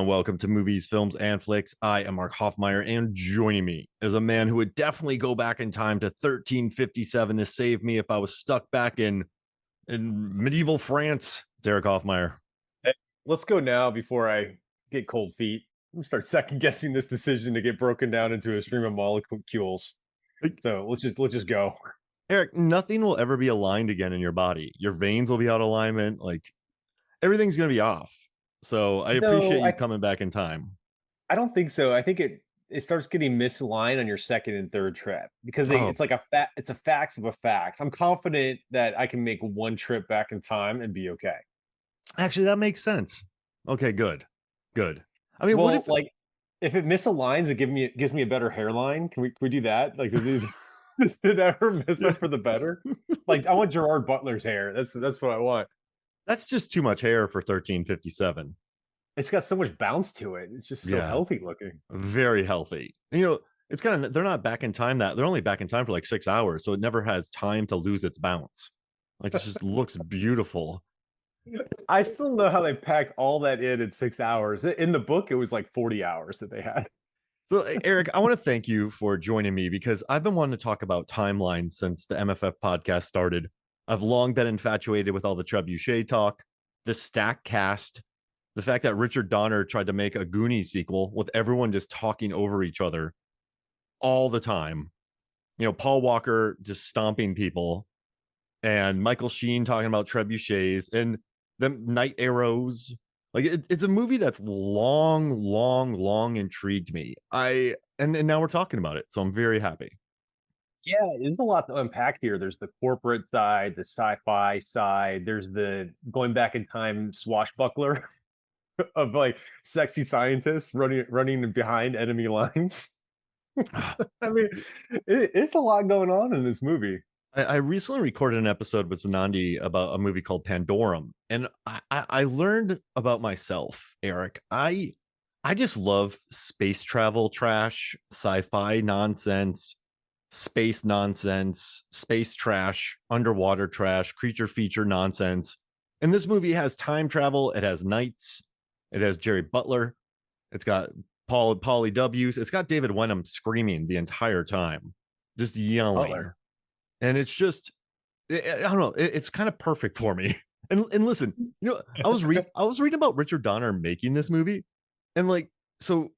welcome to Movies, Films, and Flicks. I am Mark Hoffmeyer, and joining me is a man who would definitely go back in time to 1357 to save me if I was stuck back in medieval France. It's Erik Hoffmeyer. Hey, let's go now before I get cold feet. I'm gonna start second guessing this decision to get broken down into a stream of molecules. So let's just go. Erik, nothing will ever be aligned again in your body. Your veins will be out of alignment. Like everything's gonna be off. So I appreciate No, you coming back in time. I don't think so. I think it starts getting misaligned on your second and third trip because Oh, it's like it's a facts of a facts. I'm confident that I can make one trip back in time and be okay. actually, that makes sense. Okay, good. Good. I mean, what Well, if like if it misaligns, gives me a better hairline. Can we do that? Like does it ever mess yeah. up for the better? Like I want Gerard Butler's hair. That's what I want. That's just too much hair for 1357. It's got so much bounce to it. It's just so Yeah, healthy looking. very healthy. It's kind of they're not back in time that they're only back in time for like 6 hours, so it never has time to lose its bounce. Like it just looks beautiful. I still know how they packed all that in 6 hours. In the book, it was like 40 hours that they had. So, Erik, I want to thank you for joining me because I've been wanting to talk about timelines since the MFF podcast started. I've long been infatuated with all the Trebuchet talk, the stack cast, the fact that Richard Donner tried to make a Goonies sequel with everyone just talking over each other all the time. Paul Walker just stomping people, and Michael Sheen talking about trebuchets and them night arrows. Like it's a movie that's long intrigued me. And now we're talking about it, so I'm very happy. Yeah, there's a lot to unpack here. There's the corporate side, the sci-fi side. There's the going back in time swashbuckler of like sexy scientists running behind enemy lines. I mean, it's a lot going on in this movie. I recently recorded an episode with Zanandi about a movie called Pandorum, and I learned about myself, Erik. I just love space travel trash, sci-fi nonsense, space nonsense, space trash, underwater trash, creature feature nonsense. And this movie has time travel. It has knights. It has Gerard Butler. It's got Paulie W's. It's got David Wenham screaming the entire time, just yelling. Butler. And it's just, I don't know, it's kind of perfect for me. And listen, I was reading about Richard Donner making this movie, and like, so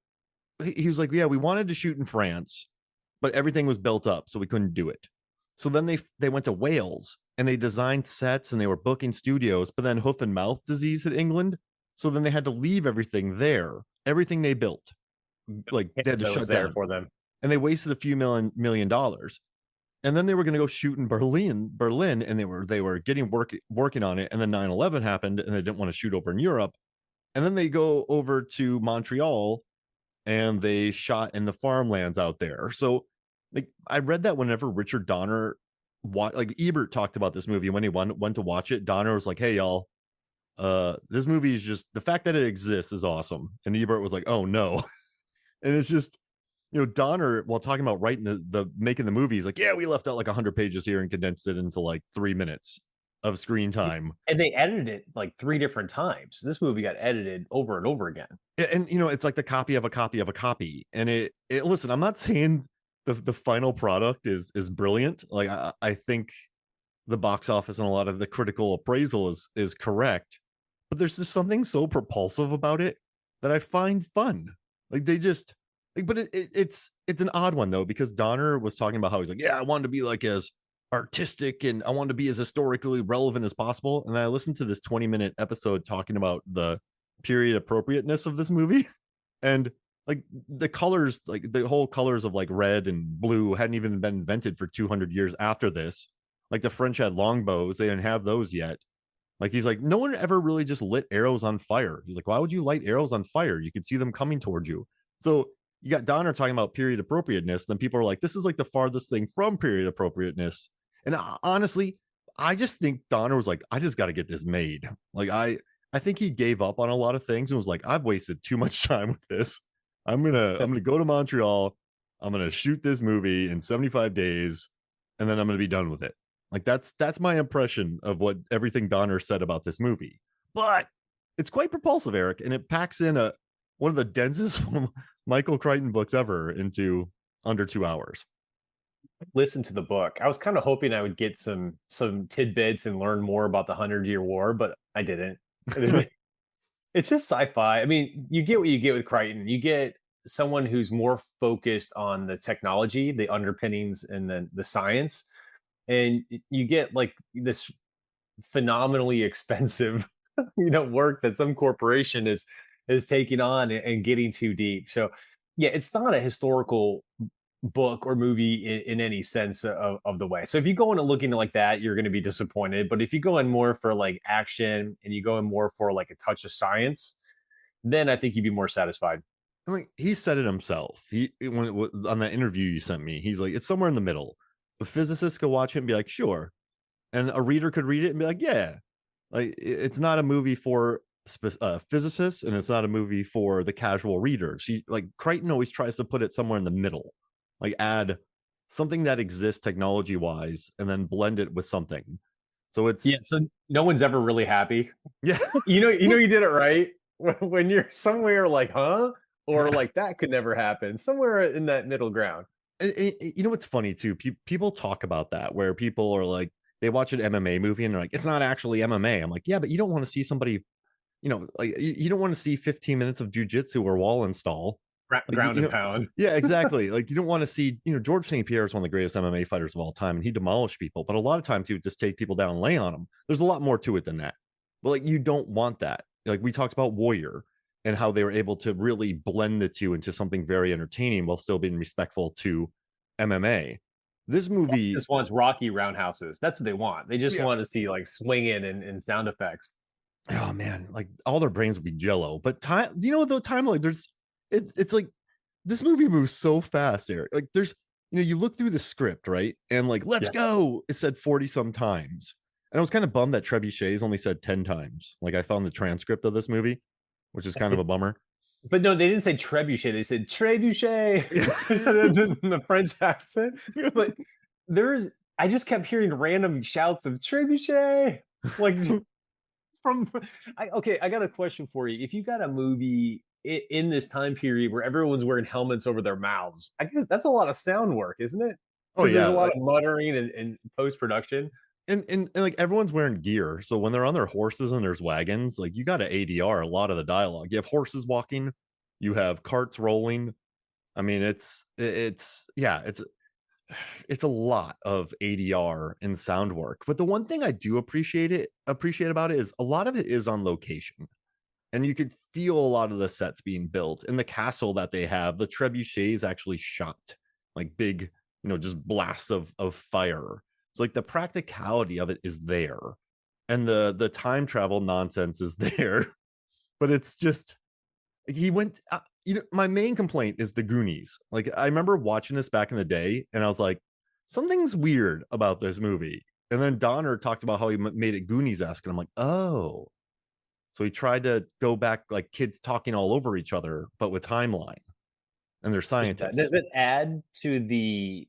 he was like, yeah, we wanted to shoot in France, but everything was built up, so we couldn't do it. So then they went to Wales and they designed sets and they were booking studios, but then hoof and mouth disease hit England. So then they had to leave everything there, everything they built, like they had to That shut was there down, for them. and they wasted a few million dollars. And then they were going to go shoot in Berlin, and they were getting working on it. And then 9/11 happened, and they didn't want to shoot over in Europe. And then they go over to Montreal, and they shot in the farmlands out there. So, like, I read that whenever Richard Donner, like Ebert talked about this movie when he went to watch it, Donner was like, "Hey, y'all, this movie is just the fact that it exists is awesome." And Ebert was like, "Oh no," and it's just Donner, while talking about writing the making the movie, he's like, yeah, we left out like 100 pages here and condensed it into like 3 minutes of screen time. And they edited it like three different times. This movie got edited over and over again. And it's like the copy of a copy of a copy. And it listen, I'm not saying the final product is brilliant. Like I think the box office and a lot of the critical appraisal is correct, but there's just something so propulsive about it that I find fun. Like they just but it's an odd one though, because Donner was talking about how he's like, yeah, I wanted to be like as artistic and I wanted to be as historically relevant as possible. And then I listened to this 20-minute episode talking about the period appropriateness of this movie, and like the colors, like the whole colors of like red and blue hadn't even been invented for 200 years after this. Like the French had longbows, they didn't have those yet. Like he's like, no one ever really just lit arrows on fire. He's like, why would you light arrows on fire? You could see them coming towards you. So you got Donner talking about period appropriateness. Then people are like, this is like the farthest thing from period appropriateness. And honestly, I just think Donner was like, I just got to get this made. Like I think he gave up on a lot of things and was like, I've wasted too much time with this. I'm gonna go to Montreal. I'm gonna shoot this movie in 75 days, and then I'm gonna be done with it. Like that's my impression of what everything Donner said about this movie. But it's quite propulsive, Erik, and it packs in one of the densest Michael Crichton books ever into under 2 hours. Listen to the book. I was kind of hoping I would get some tidbits and learn more about the 100-Year War, but I didn't. It's just sci-fi. I mean, you get what you get with Crichton. You get someone who's more focused on the technology, the underpinnings, and then the science, and you get like this phenomenally expensive, work that some corporation is taking on and getting too deep. So, yeah, it's not a historical book or movie in any sense of the way. So if you go into looking like that, you're going to be disappointed. But if you go in more for like action and you go in more for like a touch of science, then I think you'd be more satisfied. I mean, he said it himself. On that interview you sent me, he's like, it's somewhere in the middle. The physicists could watch it and be like, sure, and a reader could read it and be like, yeah, like it's not a movie for physicists, and it's not a movie for the casual reader. She like Crichton always tries to put it somewhere in the middle, like add something that exists technology wise, and then blend it with something. So Yeah. it's So no one's ever really happy. yeah, You did it right when you're somewhere like, huh? Or like that could never happen. Somewhere in that middle ground. you know what's funny too? People talk about that where people are like, they watch an MMA movie and they're like, it's not actually MMA. I'm like, yeah, but you don't want to see somebody, like you don't want to see 15 minutes of jujitsu or wall install. Like, Ground and pound. yeah, exactly. Like you don't want to see, George St. Pierre is one of the greatest MMA fighters of all time, and he demolished people. But a lot of times he would just take people down and lay on them. There's a lot more to it than that. But like you don't want that. Like we talked about Warrior and how they were able to really blend the two into something very entertaining while still being respectful to MMA. This movie, Just wants Rocky roundhouses. That's what they want. They just yeah, want to see like swinging and sound effects. oh man, like all their brains would be jello. But time, the time, like it's like this movie moves so fast, Eric. Like there's, you look through the script, right? And like, let's Yeah. go, it said 40 some times. And I was kind of bummed that Trebuchets only said 10 times. Like I found the transcript of this movie, which is kind of a bummer. But no, they didn't say trebuchet. They said trebuchet. Yeah. Instead of in the French accent. But there's, I just kept hearing random shouts of trebuchet. Like from, okay, I got a question for you. If you got a movie in this time period where everyone's wearing helmets over their mouths, I guess that's a lot of sound work, isn't it? Oh Because there's yeah. a lot Like of muttering and post production. and like everyone's wearing gear. So when they're on their horses and there's wagons, like you got to ADR a lot of the dialogue. You have horses walking, you have carts rolling. I mean, it's yeah, it's a lot of ADR and sound work. But the one thing I do appreciate about it is a lot of it is on location. And you could feel a lot of the sets being built. In the castle that they have, the trebuchets actually shot like big, just blasts of fire. It's like the practicality of it is there. And the time travel nonsense is there. But it's just he went my main complaint is the Goonies. Like I remember watching this back in the day and I was like, something's weird about this movie. And then Donner talked about how he made it Goonies-esque, and I'm like, oh, so he tried to go back like kids talking all over each other, but with timeline, and they're Does scientists. it add to the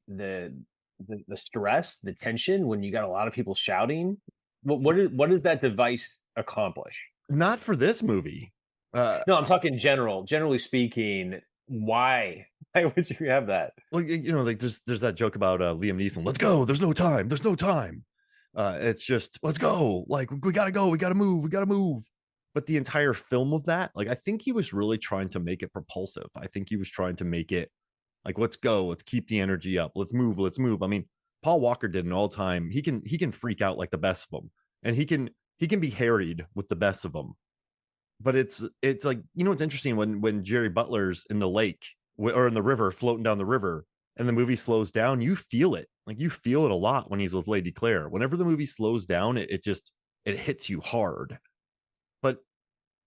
stress, the tension when you got a lot of people shouting? What does that device accomplish? Not for this movie. Uh, No, I'm talking general. Generally speaking, why? Why would you have that? well, like there's that joke about Liam Neeson. Let's go. There's no time. There's no time. It's just let's go. Like we gotta go. We gotta move. We gotta move. But the entire film of that, like I think he was really trying to make it propulsive. I think he was trying to make it like let's go. Let's keep the energy up. Let's move. Let's move. I mean, Paul Walker did an all time. He can freak out like the best of them, and he can be harried with the best of them. But it's like it's interesting when Jerry Butler's in the lake or in the river floating down the river and the movie slows down, you feel it. Like you feel it a lot when he's with Lady Claire. Whenever the movie slows down, it just it hits you hard. But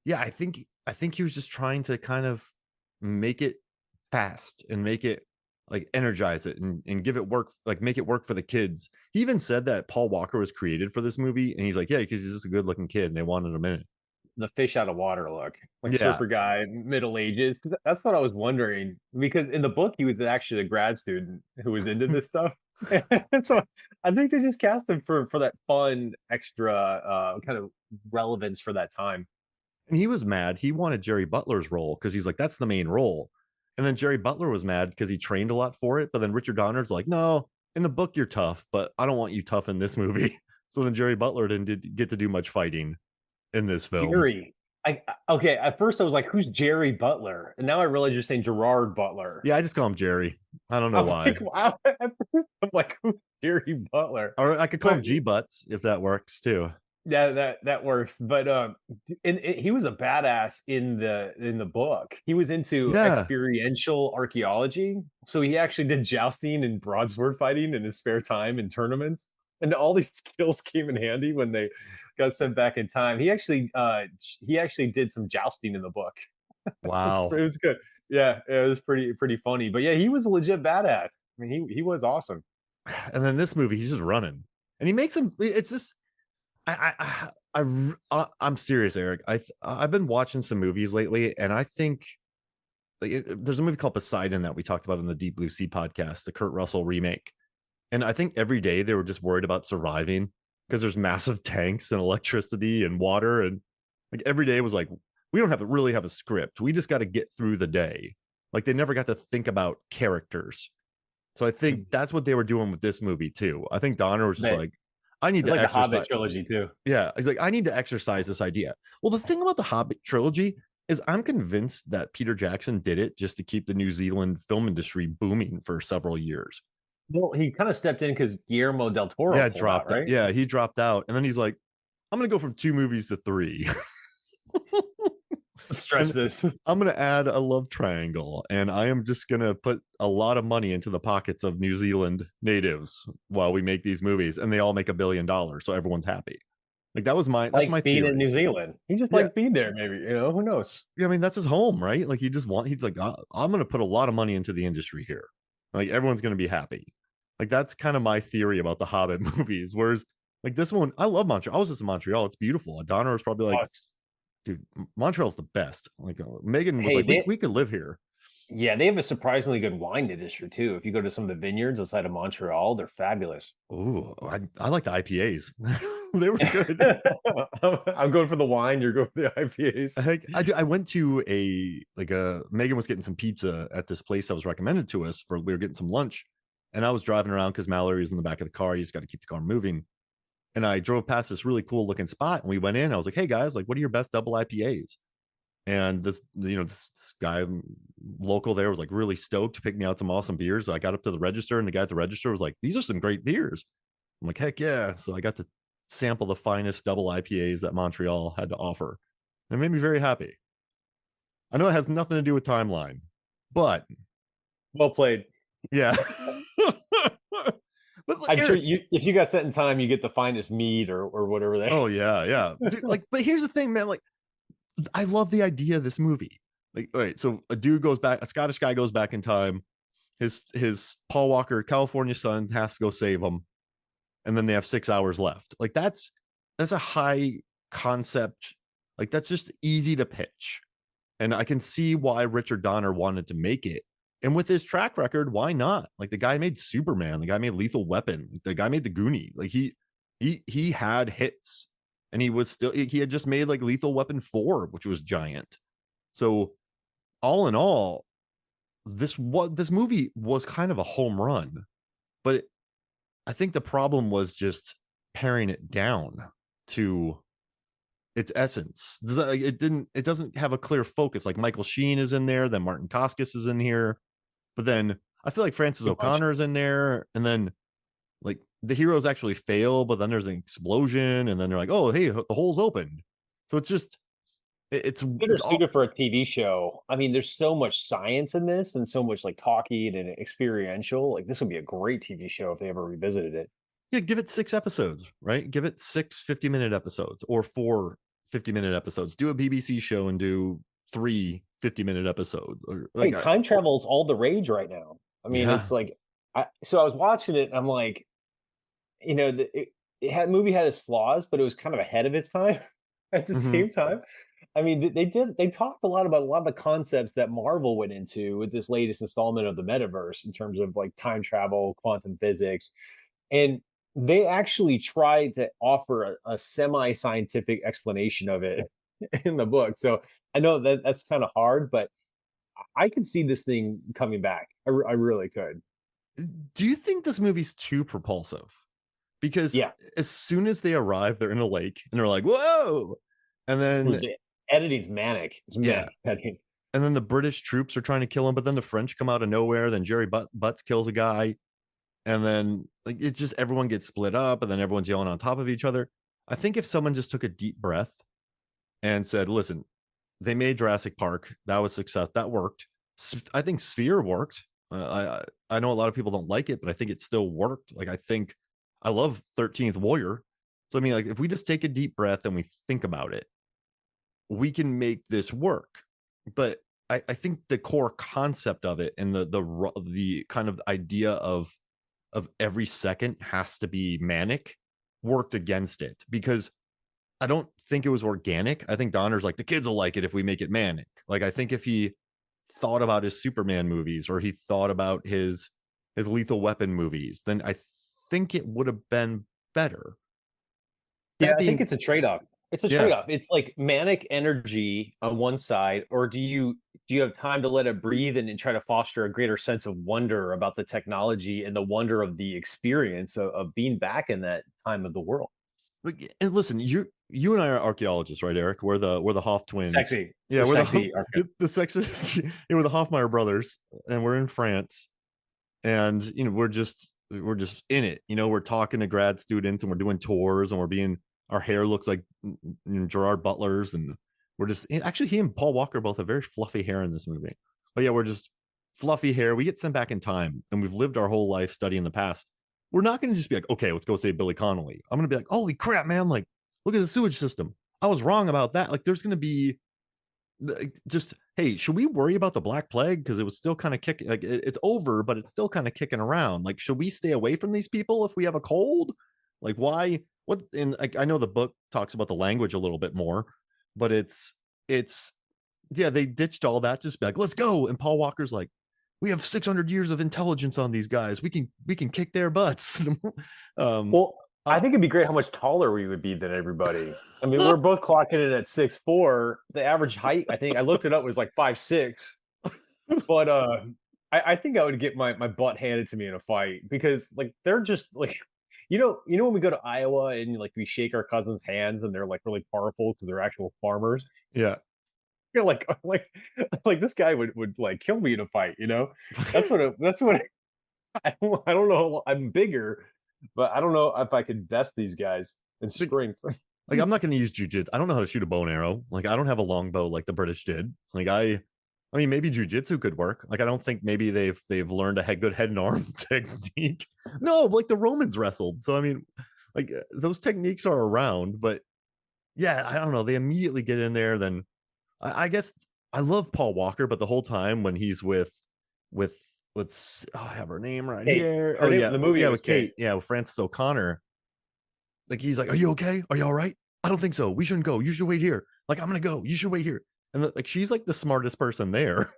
yeah, I think he was just trying to kind of make it fast and make it like energize it and give it work, like make it work for the kids. He even said that Paul Walker was created for this movie, and he's like, yeah, because he's just a good looking kid and they wanted him in it. The fish out of water look, like Yeah. Surfer guy, Middle Ages. 'Cause that's what I was wondering. Because in the book, he was actually a grad student who was into this stuff. And so I think they just cast him for that fun extra kind of relevance for that time. And he was mad. He wanted Jerry Butler's role because he's like, that's the main role. And then Jerry Butler was mad because he trained a lot for it. But then Richard Donner's like, no, in the book you're tough, but I don't want you tough in this movie. So then Jerry Butler didn't get to do much fighting in this film. Jerry. Okay, at first I was like, "Who's Jerry Butler?" And now I realize you're saying Gerard Butler. Yeah, I just call him Jerry. I don't know I'm why. like, wow. I'm like, "Who's Jerry Butler?" Or I could call him But G Butts if that works too. yeah, that works. But and he was a badass in the book. He was into Yeah. experiential archaeology, so he actually did jousting and broadsword fighting in his spare time in tournaments, and all these skills came in handy when they got sent back in time. He actually did some jousting in the book. It Wow. was good. Yeah, it was pretty funny. But yeah, he was a legit badass. I mean, he was awesome. And then this movie, he's just running, and he makes him. It's just I'm serious, Eric. I've been watching some movies lately, and I think like there's a movie called Poseidon that we talked about in the Deep Blue Sea podcast, the Kurt Russell remake. And I think every day they were just worried about surviving because there's massive tanks and electricity and water, and like every day was like we don't have to really have a script. We just got to get through the day. Like they never got to think about characters. So I think that's what they were doing with this movie too. I think Donner was just Man, like, I need it's to like the Hobbit exercise. trilogy too. Yeah, he's like, I need to exercise this idea. Well, the thing about the Hobbit trilogy is I'm convinced that Peter Jackson did it just to keep the New Zealand film industry booming for several years. Well, he kind of stepped in because Guillermo del Toro Yeah, pulled out, dropped out. right? Yeah, he dropped out. And then he's like, I'm gonna go from 2 movies to 3. Let's stretch And this. I'm gonna add a love triangle, and I am just gonna put a lot of money into the pockets of New Zealand natives while we make these movies, and they all make $1 billion, so everyone's happy. Like that's Likes my being in theory. New Zealand. He just Yeah, likes being there, maybe. Who knows? yeah, I mean that's his home, right? Like he's like, I'm gonna put a lot of money into the industry here. Like everyone's gonna be happy. Like that's kind of my theory about the Hobbit movies. Whereas like this one, I love Montreal. I was just in Montreal. It's beautiful. Donner was probably like, Us. dude, Montreal's the best. Like Megan was Hey, like, we could live here. yeah, they have a surprisingly good wine industry too. If you go to some of the vineyards outside of Montreal, they're fabulous. Oh, I like the IPAs. They were good. I'm going for the wine. You're going for the IPAs. I went to a Megan was getting some pizza at this place that was recommended to us for we were getting some lunch, and I was driving around because Mallory was in the back of the car. You just got to keep the car moving. And I drove past this really cool looking spot, and we went in. I was like, "Hey guys, like, what are your best double IPAs?" And this guy local there was like really stoked to pick me out some awesome beers. So I got up to the register, and the guy at the register was like, "These are some great beers." I'm like, "Heck yeah!" So I got to sample the finest double IPAs that Montreal had to offer. And it made me very happy. I know it has nothing to do with timeline, but Well played. yeah. But I'm sure Eric, you if you got set in time, you get the finest mead or whatever they. oh yeah, yeah. Dude, like, but here's the thing, man. Like, I love the idea of this movie. Like, all right, so a Scottish guy goes back in time. His Paul Walker, California son, has to go save him, and then they have 6 hours left. Like, that's a high concept. Like, that's just easy to pitch. And I can see why Richard Donner wanted to make it. And with his track record, why not? Like the guy made Superman, the guy made Lethal Weapon, the guy made The Goonie. Like he had hits, and he had just made like Lethal Weapon 4, which was giant. So all in all, this movie was kind of a home run, but I think the problem was just paring it down to its essence. It doesn't have a clear focus. Like Michael Sheen is in there, then Martin Koskis is in here, but then I feel like Francis Too much. O'Connor is in there, and then like the heroes actually fail, but then there's an explosion, and then they're like, oh hey, the hole's opened. So it's just Better it's all suited for a TV show. I mean, there's so much science in this and so much like talking and experiential. Like this would be a great TV show if they ever revisited it. yeah, give it 6 episodes, right? Give it 6 50-minute episodes or 4 50-minute episodes. Do a BBC show and do 3 50-minute episodes. Or Hey, like time travel is all the rage right now. I mean, yeah. it's like so I was watching it and I'm like, it had movie had its flaws, but it was kind of ahead of its time at the Mm-hmm. same time. I mean, they talked a lot about a lot of the concepts that Marvel went into with this latest installment of the metaverse in terms of like time travel, quantum physics, and they actually tried to offer a semi-scientific explanation of it in the book. So I know that that's kind of hard, but I could see this thing coming back. I really could. Do you think this movie's too propulsive? Because Yeah. as soon as they arrive, they're in a lake and they're like, whoa. And then, The editing's manic. It's yeah. manic editing. And then the British troops are trying to kill him, but then the French come out of nowhere. Then Jerry Butts kills a guy. And then like it just everyone gets split up and then everyone's yelling on top of each other. I think if someone just took a deep breath and said, listen, they made Jurassic Park. That was success. That worked. I think Sphere worked. I know a lot of people don't like it, but I think it still worked. Like I think I love 13th Warrior. So I mean, like if we just take a deep breath and we think about it, we can make this work. But I think the core concept of it and the kind of idea of every second has to be manic worked against it because I don't think it was organic. I think Donner's like the kids will like it if we make it manic. Like I think if he thought about his Superman movies or he thought about his Lethal Weapon movies, then I think it would have been better. Yeah, That I think being it's a trade-off. It's a yeah, trade-off. It's like manic energy on one side, or do you have time to let it breathe and try to foster a greater sense of wonder about the technology and the wonder of the experience of being back in that time of the world? and listen, you and I are archaeologists, right, Eric? We're the Hoff twins. Sexy. Yeah, We're we're sexy. Okay. the section. Yeah, we're the Hoffmeyer brothers, and we're in France, and we're just in it. We're talking to grad students, and we're doing tours, and our hair looks like Gerard Butler's, and we're just actually he and Paul Walker both have very fluffy hair in this movie. But yeah, we're just fluffy hair. We get sent back in time, and we've lived our whole life studying the past. We're not going to just be like, okay, let's go save Billy Connolly. I'm going to be like, holy crap, man! Like, look at the sewage system. I was wrong about that. Like, there's going to be just, hey, should we worry about the Black Plague because it was still kind of kicking? Like, it's over, but it's still kind of kicking around. Like, should we stay away from these people if we have a cold? Like, why? What? And I know the book talks about the language a little bit more, but it's yeah, they ditched all that. Just be like, let's go. And Paul Walker's like, we have 600 years of intelligence on these guys. We can kick their butts. um, Well, I uh, think it'd be great how much taller we would be than everybody. I mean, we're both clocking in at 6'4". The average height, I think I looked it up, was like 5'6". But I think I would get my butt handed to me in a fight because like they're just like when we go to Iowa and like we shake our cousins' hands and they're like really powerful because they're actual farmers. yeah. You're like this guy would like kill me in a fight, you know? That's what I don't know. I'm bigger, but I don't know if I could best these guys in strength. Like I'm not going to use jujitsu. I don't know how to shoot a bow and arrow. Like I don't have a longbow like the British did. Like I mean maybe jujitsu could work. Like I don't think maybe they've learned a good head and arm technique. No, like the Romans wrestled. So I mean, like those techniques are around, but yeah, I don't know. They immediately get in there. Then I guess I love Paul Walker, but the whole time when he's with I have her name right Kate, here. her Oh name, yeah, the movie yeah, was with Kate. Kate. Yeah, with Francis O'Connor. Like he's like, "Are you okay? Are you all right? I don't think so. We shouldn't go. You should wait here. Like I'm gonna go. You should wait here." And like she's like the smartest person there,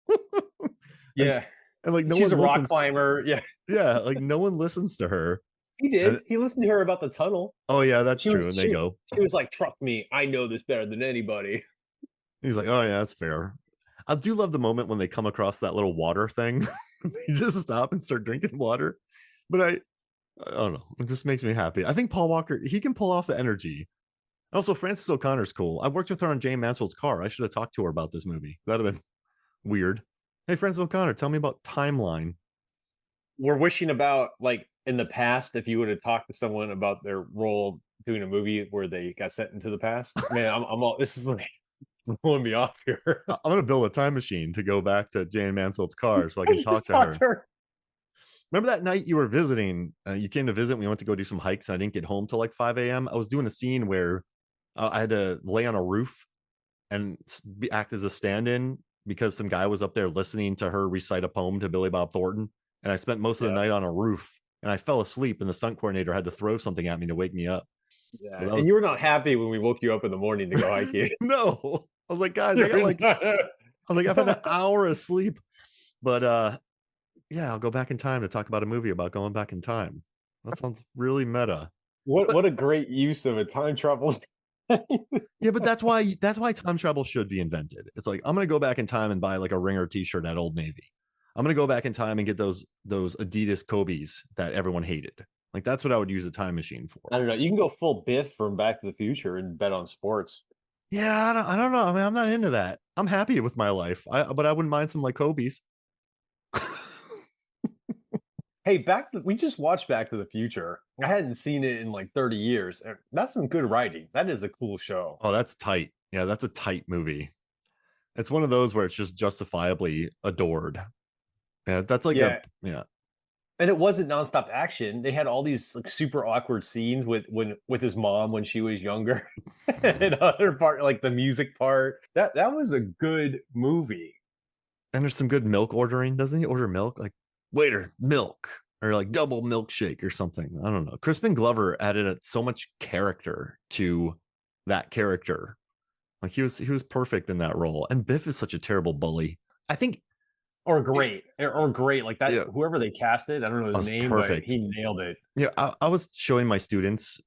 and Yeah, and like no she's one a rock listens. climber. Yeah, Yeah, like no one listens to her. he did. And He listened to her about the tunnel. oh yeah, that's She was true. And they she go. she was like, "Trust me, I know this better than anybody." He's like, "Oh yeah, that's fair." I do love the moment when they come across that little water thing. They just stop and start drinking water. But I don't know. It just makes me happy. I think Paul Walker, he can pull off the energy. Also, Frances O'Connor's cool. I worked with her on Jane Mansfield's Car. I should have talked to her about this movie. That'd have been weird. Hey, Frances O'Connor, tell me about Timeline. We're wishing about like in the past if you would have talked to someone about their role doing a movie where they got sent into the past. Man, I'm all this is like blowing me off here. I'm gonna build a time machine to go back to Jane Mansfield's car so I I can talk just to talked her. to her. Remember that night you were visiting? You came to visit. We went to go do some hikes, and I didn't get home till like 5 a.m. I was doing a scene where I had to lay on a roof and act as a stand-in because some guy was up there listening to her recite a poem to Billy Bob Thornton, and I spent most of the Yeah, night on a roof, and I fell asleep, and the stunt coordinator had to throw something at me to wake me up. So yeah. that And was you were not happy when we woke you up in the morning to go hiking. no. I was like, guys, You're not- I was like, I've had an hour of sleep, but yeah, I'll go back in time to talk about a movie about going back in time. That sounds really meta. what But what a great use of a time travel. Yeah, but that's why time travel should be invented. It's like I'm gonna go back in time and buy like a Ringer T-shirt at Old Navy. I'm gonna go back in time and get those Adidas Kobe's that everyone hated. Like that's what I would use a time machine for. I don't know. You can go full Biff from Back to the Future and bet on sports. Yeah, I don't know. I mean, I'm not into that. I'm happy with my life. But I wouldn't mind some like Kobe's. Hey, we just watched Back to the Future. I hadn't seen it in like 30 years. That's some good writing. That is a cool show. Oh, that's tight. Yeah, that's a tight movie. It's one of those where it's just justifiably adored. Yeah, that's like a Yeah, yeah. and it wasn't nonstop action. They had all these like super awkward scenes with his mom when she was younger, and other part like the music part. That was a good movie. And there's some good milk ordering. Doesn't he order milk? Like, waiter, milk. Or like double milkshake or something. I don't know. Crispin Glover added so much character to that character. Like he was perfect in that role. And Biff is such a terrible bully. I think Or great like that. yeah, Whoever they casted, I don't know that his was name, but perfect. he nailed it. Yeah, I was showing my students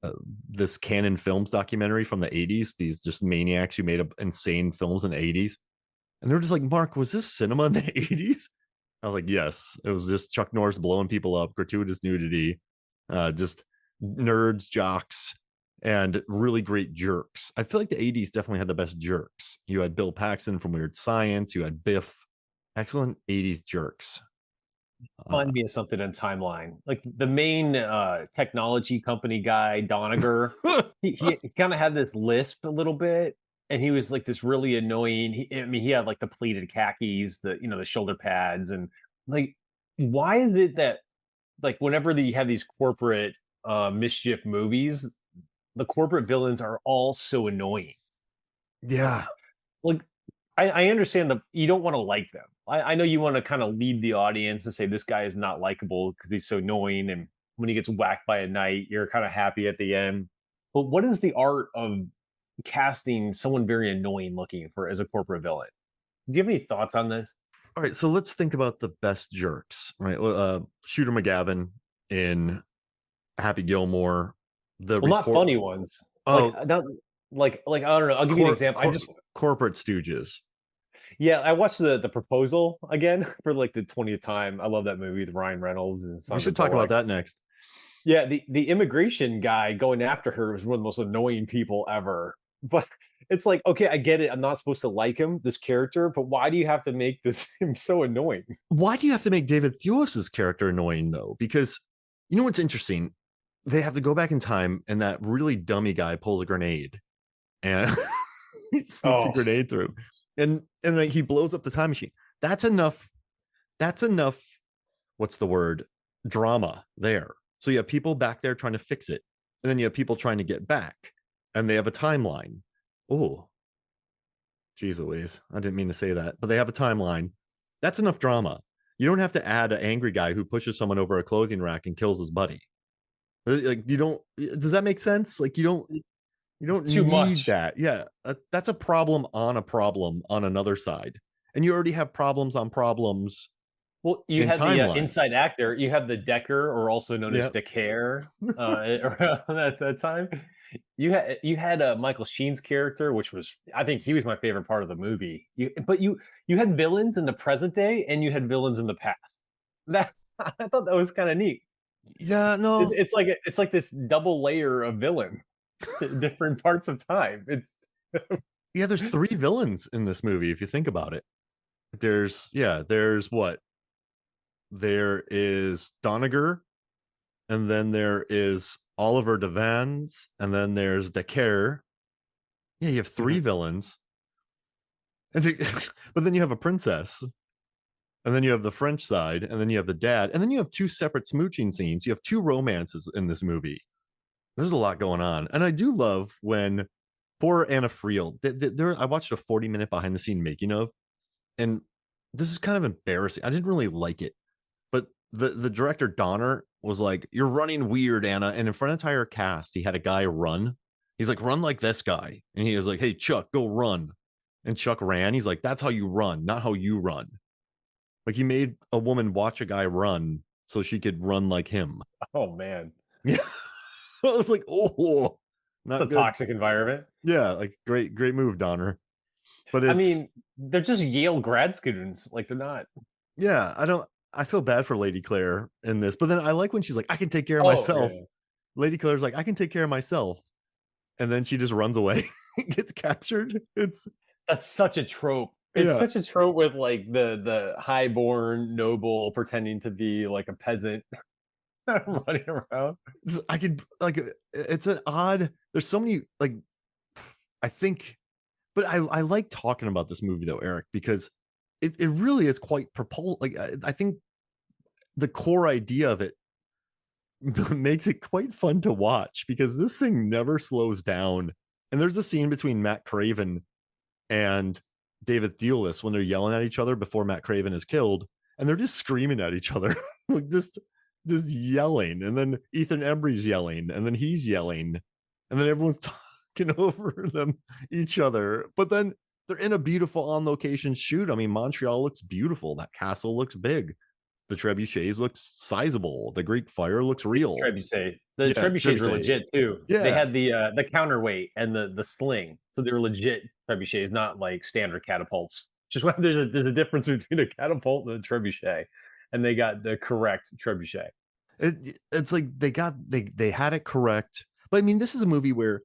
this Canon Films documentary from the 80s, these just maniacs who made up insane films in the 80s. And they were just like, Mark, was this cinema in the 80s? I was like, yes, it was just Chuck Norris blowing people up, gratuitous nudity, just nerds, jocks, and really great jerks. I feel like the 80s definitely had the best jerks. You had Bill Paxton from Weird Science, you had Biff, excellent 80s jerks. Remind me of something on Timeline. Like the main technology company guy, Doniger, he kind of had this lisp a little bit, and he was like this really annoying. I mean, he had like the pleated khakis, the shoulder pads, and like, why is it that like whenever they have these corporate mischief movies, the corporate villains are all so annoying? Yeah. Like, I understand that you don't want to like them. I know you want to kind of lead the audience and say this guy is not likable because he's so annoying, and when he gets whacked by a knight, you're kind of happy at the end. But what is the art of casting someone very annoying looking for as a corporate villain? Do you have any thoughts on this? All right, so let's think about the best jerks, right? Shooter McGavin in Happy Gilmore, the Well, not report. funny ones. Like Oh, not like I don't know. I'll give you an cor- example. I cor- just corporate stooges. Yeah, I watched the proposal again for like the 20th time. I love that movie with Ryan Reynolds and We Sandra should talk about Bullock. that next. Yeah, the immigration guy going after her was one of the most annoying people ever. But it's like, okay, I get it. I'm not supposed to like him, this character, but why do you have to make this him so annoying? Why do you have to make David Thewlis's character annoying though? Because you know what's interesting? They have to go back in time, and that really dummy guy pulls a grenade, and he sneaks a Oh, grenade through, and like, he blows up the time machine. That's enough. That's enough. What's the word? Drama there. So you have people back there trying to fix it, and then you have people trying to get back, and they have a timeline. Oh, geez Louise, I didn't mean to say that, but they have a timeline. That's enough drama. You don't have to add an angry guy who pushes someone over a clothing rack and kills his buddy. Like you don't. Does that make sense? Like you it's don't too need much. that. Yeah, that's a problem on another side, and you already have problems on problems Well, you in had the timeline. inside actor. You have the Decker, or also known as Yeah, Dick Hare, around at that time. You had Michael Sheen's character, which was I think he was my favorite part of the movie. But you had villains in the present day, and you had villains in the past. That I thought that was kind of neat. yeah, no, It's like this double layer of villain, in different parts of time. It's yeah. There's three villains in this movie if you think about it. There's what there is Doniger, and then there is Oliver Devans, and then there's Decker. Yeah, you have three Mhm. villains, and but then you have a princess, and then you have the French side, and then you have the dad, and then you have two separate smooching scenes. You have two romances in this movie. There's a lot going on, and I do love when poor Anna Friel. There, I watched a 40-minute behind the scene making of, and this is kind of embarrassing. I didn't really like it, but the director Donner was like, "You're running weird, Anna," and in front of the entire cast, he had a guy run. He's like, "Run like this guy," and he was like, "Hey, Chuck, go run." And Chuck ran. He's like, "That's how you run, not how you run." Like he made a woman watch a guy run so she could run like him. Oh man. Yeah. I was like, oh. Not The good. toxic environment. Yeah, like great move, Donner. But I it's mean, they're just Yale grad students. Like they're not. yeah, I feel bad for Lady Claire in this, but then I like when she's like, I can take care of Oh myself. yeah. Lady Claire's like, I can take care of myself. And then she just runs away, gets captured. It's That's such a trope. It's yeah. such a trope with like the highborn noble pretending to be like a peasant running around. I could like it's an odd there's so many like I think but I like talking about this movie though, Eric, because it really is quite like I think the core idea of it makes it quite fun to watch because this thing never slows down. And there's a scene between Matt Craven and David Thewlis when they're yelling at each other before Matt Craven is killed, and they're just screaming at each other, like just yelling, and then Ethan Embry's yelling, and then he's yelling, and then everyone's talking over them each other. But then they're in a beautiful on location shoot. I mean, Montreal looks beautiful. That castle looks big. The trebuchets looks sizable. The Greek fire looks real. Trebuchet. The Yeah, trebuchets were trebuchet. legit too. They Yeah, had the counterweight and the sling, so they were legit trebuchets, not like standard catapults. Just when there's a difference between a catapult and a trebuchet, and they got the correct trebuchet. it's like they had it correct. But I mean, this is a movie where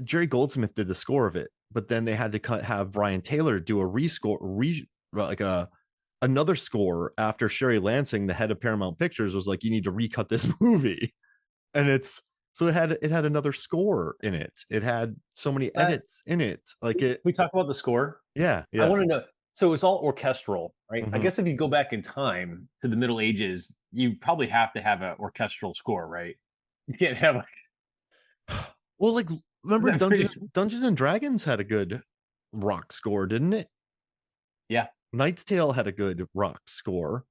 Jerry Goldsmith did the score of it, but then they had to have Brian Taylor do a like another score after Sherry Lansing, the head of Paramount Pictures, was like, "You need to recut this movie," and it had another score in it. It had so many That edits in it, like it. we talk about the score. Yeah, I yeah. want to know. So it's all orchestral, right? I Mhm. guess if you go back in time to the Middle Ages, you probably have to have an orchestral score, right? You can't have like, Well, like is remember that pretty? Dungeons and Dragons had a good rock score, didn't it? Yeah. Knight's Tale had a good rock score.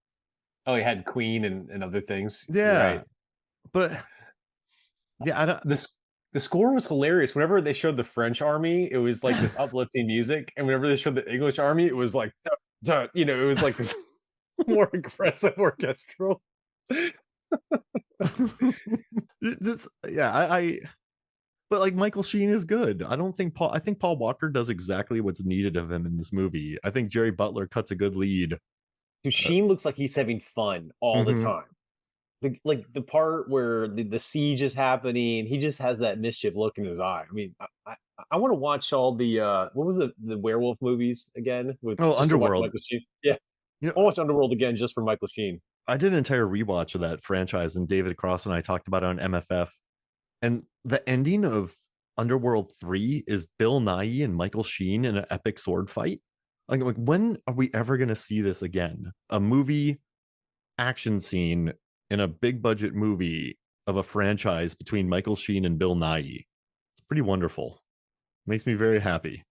Oh, you had Queen and other things. You're Yeah, right. but yeah, I don't. This the score was hilarious. Whenever they showed the French army, it was like this uplifting music, and whenever they showed the English army, it was like, duh, duh, it was like this more aggressive orchestral. That's yeah. But like Michael Sheen is good. I don't think Paul. I think Paul Walker does exactly what's needed of him in this movie. I think Jerry Butler cuts a good lead. Dude, Uh, Sheen looks like he's having fun all the mhm. time. Like the part where the siege is happening, he just has that mischief look in his eye. I mean, I want to watch all the what was the werewolf movies again with Oh, just to watch Underworld. Michael Sheen. Yeah, You know, I watched Underworld again just for Michael Sheen. I did an entire rewatch of that franchise, and David Cross and I talked about it on MFF. And the ending of Underworld 3 is Bill Nighy and Michael Sheen in an epic sword fight. Like when are we ever going to see this again? A movie action scene in a big budget movie of a franchise between Michael Sheen and Bill Nighy. It's pretty wonderful. Makes me very happy.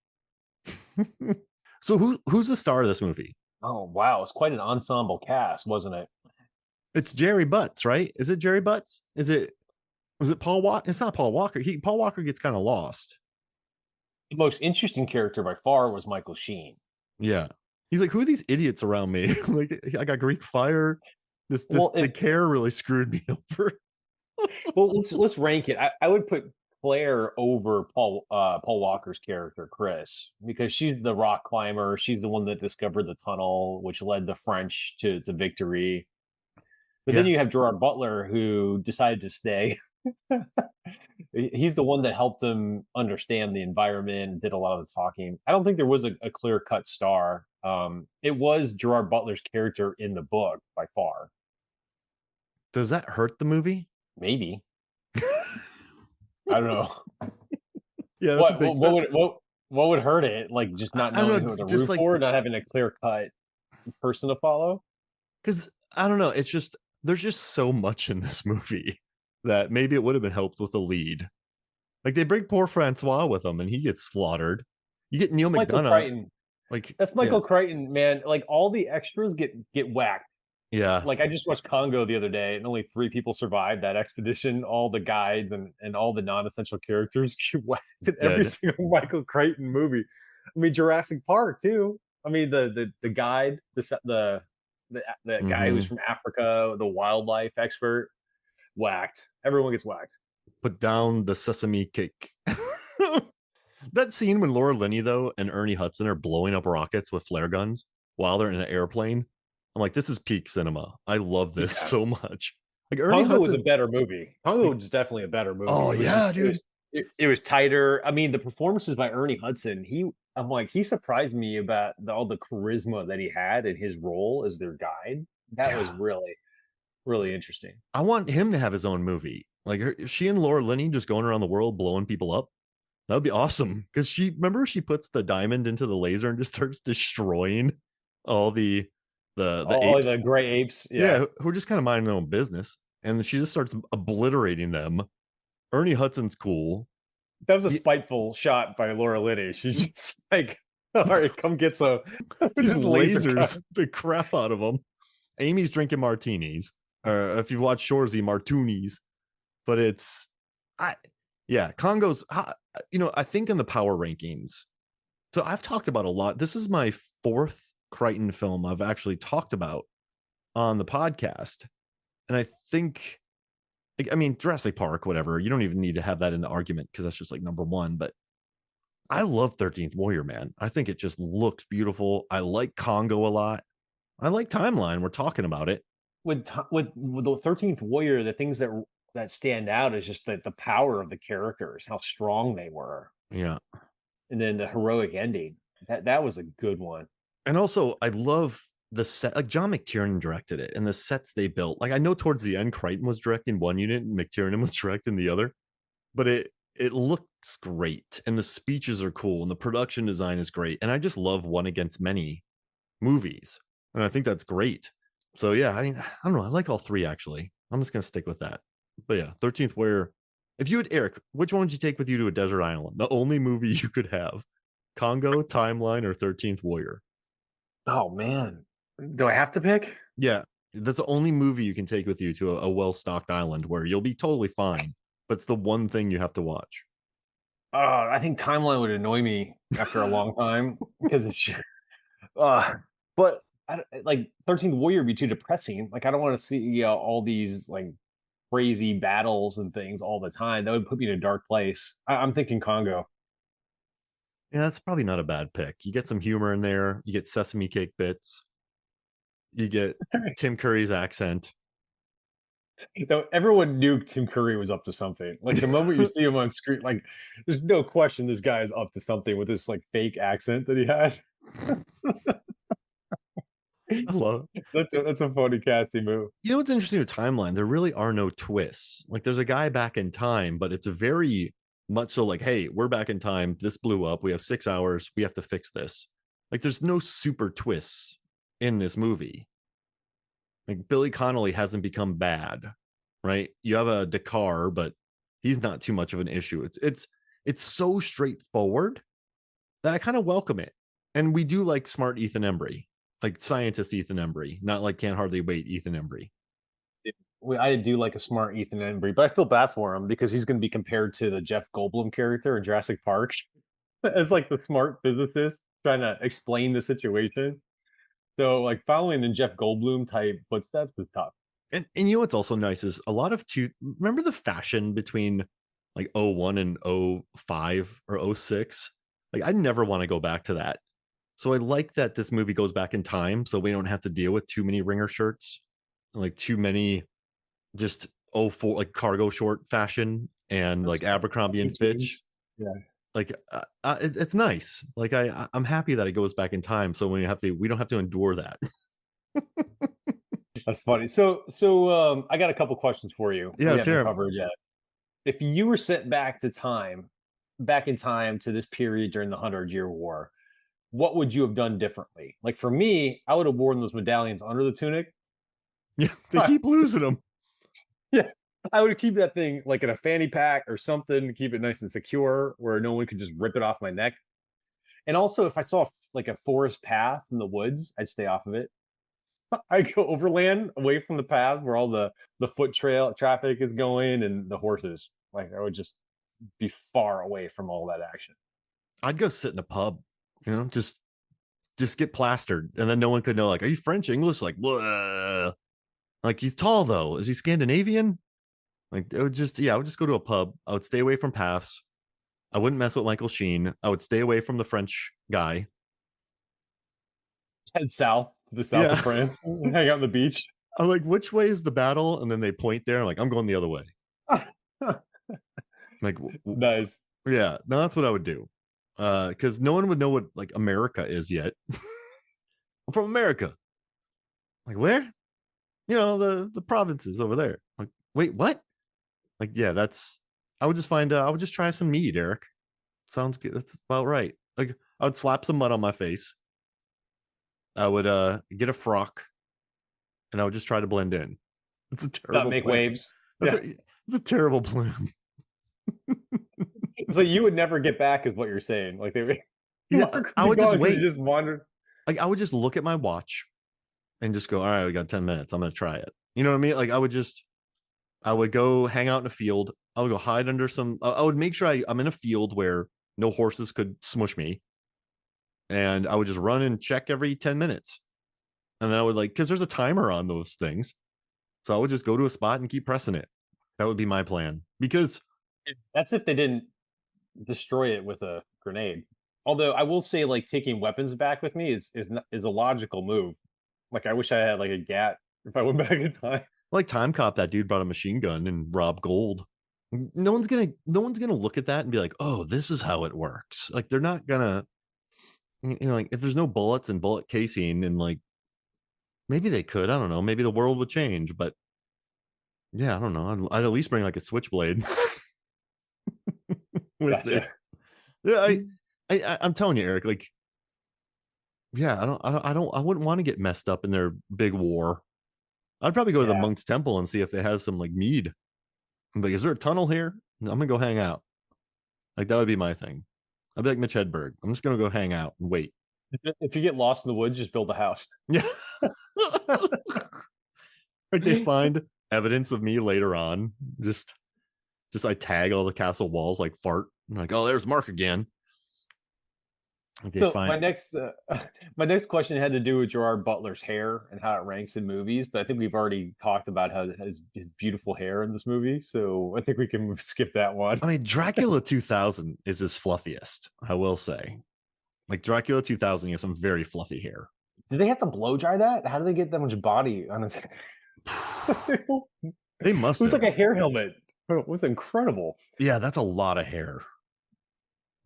So who's the star of this movie? Oh wow, it's quite an ensemble cast, wasn't it? It's Jerry Butts, right? Is it Jerry Butts? Was it Paul Walker? It's not Paul Walker. Paul Walker gets kind of lost. The most interesting character by far was Michael Sheen. Yeah. He's like, who are these idiots around me? Like, I got Greek fire. This Well, the if care really screwed me over. well, let's rank it. I would put Claire over Paul Walker's character, Chris, because she's the rock climber. She's the one that discovered the tunnel, which led the French to victory. But then Yeah. you have Gerard Butler, who decided to stay. He's the one that helped them understand the environment, did a lot of the talking. I don't think there was a clear cut star. It was Gerard Butler's character in the book by far. Does that hurt the movie? Maybe. I don't know. Yeah, that's a What big. what would what would hurt it? Like just not I knowing don't who know, to just root like for, not having a clear cut person to follow? because I don't know. It's just there's just so much in this movie that maybe it would have been helped with a lead. Like they bring poor Francois with them, and he gets slaughtered. You get Neil It's Michael McDonough. Crichton. Like That's yeah, Michael Crichton, man. Like all the extras get whacked. yeah, Like I just watched Congo the other day, and only 3 people survived that expedition. All the guides and all the non-essential characters get whacked in every dead. single Michael Crichton movie. I mean Jurassic Park too. I mean the guide, the guy who's Hmm. from Africa, the wildlife expert, whacked. Everyone gets whacked. put down the sesame cake. That scene when Laura Linney though and Ernie Hudson are blowing up rockets with flare guns while they're in an airplane. I'm like, this is peak cinema. I love this Yeah. so much. Like Ernie Congo was a Hudson, better movie. Congo like, was definitely a better movie. oh It was yeah, just dude. it was tighter. I mean, the performances by Ernie Hudson, I'm like, he surprised me about all the charisma that he had in his role as their guide. That was Yeah. really, really interesting. I want him to have his own movie. Like she and Laura Linney just going around the world blowing people up. That would be awesome. Because she puts the diamond into the laser and just starts destroying all the All apes. the gray apes. Yeah. Yeah, who are just kind of minding their own business. And she just starts obliterating them. Ernie Hudson's cool. That was a He spiteful shot by Laura Linney. She's just like, all right, come get some. just Just laser cut. lasers the crap out of them. Amy's drinking martinis, or if you've watched Shorzy, martinis. But I, yeah, Congo's. I think in the power rankings. So I've talked about a lot. This is my fourth Crichton film I've actually talked about on the podcast, and I think, I mean, Jurassic Park, whatever. You don't even need to have that in the argument because that's just like number one. But I love 13th Warrior, man. I think it just looks beautiful. I like Congo a lot. I like Timeline. We're talking about it. With the 13th Warrior, the things that stand out is just the power of the characters, how strong they were, Yeah. and then the heroic ending. That was a good one. And also, I love the set. Like John McTiernan directed it, and the sets they built. Like I know towards the end, Crichton was directing one unit, and McTiernan was directing the other, but it looks great, and the speeches are cool, and the production design is great, and I just love One Against Many movies, and I think that's great. So yeah, I mean, I don't know, I like all three actually. I'm just gonna stick with that. But yeah, 13th Warrior. If you had Eric, which one would you take with you to a desert island? The only movie you could have: Congo, Timeline, or 13th Warrior? Oh man, do I have to pick? Yeah, that's the only movie you can take with you to a well-stocked island where you'll be totally fine, but it's the one thing you have to watch. I think Timeline would annoy me after a long time because it's uh, but like 13th Warrior would be too depressing. Like I don't want to see all these like crazy battles and things all the time. That would put me in a dark place. I'm thinking Congo. Yeah, that's probably not a bad pick. You get some humor in there. You get sesame cake bits. You get Tim Curry's accent. Though everyone knew Tim Curry was up to something. Like the moment you see him on screen, like there's no question this guy is up to something with this like fake accent that he had. I love it. That's a funny casting move. You know what's interesting with Timeline? There really are no twists. Like there's a guy back in time, but it's a very much so like, hey, we're back in time. This blew up. We have 6 hours. We have to fix this. Like there's no super twists in this movie. Like Billy Connolly hasn't become bad, right? You have a Dakar, but he's not too much of an issue. It's so straightforward that I kind of welcome it. And we do like smart Ethan Embry, like scientist Ethan Embry, not like can't hardly wait Ethan Embry. I do like a smart Ethan Embry, but I feel bad for him because he's going to be compared to the Jeff Goldblum character in Jurassic Park as like the smart physicist trying to explain the situation. So like following in Jeff Goldblum type footsteps is tough. And you know what's also nice is a lot of remember the fashion between like '01 and '05 or '06? Like I never want to go back to that. So I like that this movie goes back in time so we don't have to deal with too many ringer shirts, like too many just '04 like cargo short fashion and like Abercrombie and Fitch. Yeah. Like it's nice. Like I'm happy that it goes back in time so we don't have to endure that. That's funny. I got a couple questions for you. Yeah, We it's haven't here. covered yet. If you were sent back in time to this period during the 100-Year War, what would you have done differently? Like for me, I would have worn those medallions under the tunic. Yeah, they keep losing them. Yeah. I would keep that thing like in a fanny pack or something to keep it nice and secure where no one could just rip it off my neck. And also, if I saw like a forest path in the woods, I'd stay off of it. I'd go overland away from the path where all the foot trail traffic is going and the horses. Like I would just be far away from all that action. I'd go sit in a pub, just get plastered, and then no one could know. Like, are you French, English? Like, blah. Like he's tall though. Is he Scandinavian? Like it would just, yeah, I would just go to a pub. I would stay away from paths. I wouldn't mess with Michael Sheen. I would stay away from the French guy. Head south to the south Yeah. of France, hang out on the beach. I'm like, which way is the battle? And then they point there. I'm like, I'm going the other way. Like, Nice. yeah, no, that's what I would do. Because no one would know what like America is yet. I'm from America. Like, where? You know, the provinces over there. Like, wait, what? Like, yeah, that's. I would just find. I would just try some mead, Eric. Sounds good. That's about right. Like, I would slap some mud on my face. I would get a frock, and I would just try to blend in. It's a Not terrible make plan. waves. That's Yeah. it's a terrible plan. So you would never get back is what you're saying. Like Yeah, Mark would I be would just gone because he wait. just wandered. Like, I would just look at my watch and just go, all right, we got 10 minutes. I'm gonna try it. You know what I mean? Like, I would go hang out in a field. I would go hide under some. I would make sure I'm in a field where no horses could smush me, and I would just run and check every 10 minutes. And then I would like, because there's a timer on those things, so I would just go to a spot and keep pressing it. That would be my plan. Because That's if they didn't destroy it with a grenade. Although I will say, like taking weapons back with me is a logical move. Like I wish I had like a gat if I went back in time. like Time Cop, that dude brought a machine gun and robbed gold. No one's gonna look at that and be like, oh, this is how it works. Like they're not gonna, like if there's no bullets and bullet casing and like maybe they could, I don't know, maybe the world would change, but yeah, I don't know. I'd at least bring like a switchblade with it. Gotcha. Yeah, I'm telling you, Eric. Like, yeah, I wouldn't want to get messed up in their big war. I'd probably go to the Yeah. monk's temple and see if they have some like mead. I'm like, is there a tunnel here? I'm gonna go hang out. Like that would be my thing. I'd be like Mitch Hedberg. I'm just gonna go hang out and wait. If you get lost in the woods, just build a house. Yeah. Like they find evidence of me later on. Just I tag all the castle walls like fart. I'm like, oh, there's Mark again. Like they So find. my next question had to do with Gerard Butler's hair and how it ranks in movies, but I think we've already talked about how his beautiful hair in this movie, so I think we can skip that one. I mean, Dracula 2000 is his fluffiest. I will say, like Dracula 2000, he has some very fluffy hair. Did they have to blow dry that? How do they get that much body on his? It They must was have. like a hair helmet. It was incredible. Yeah, that's a lot of hair.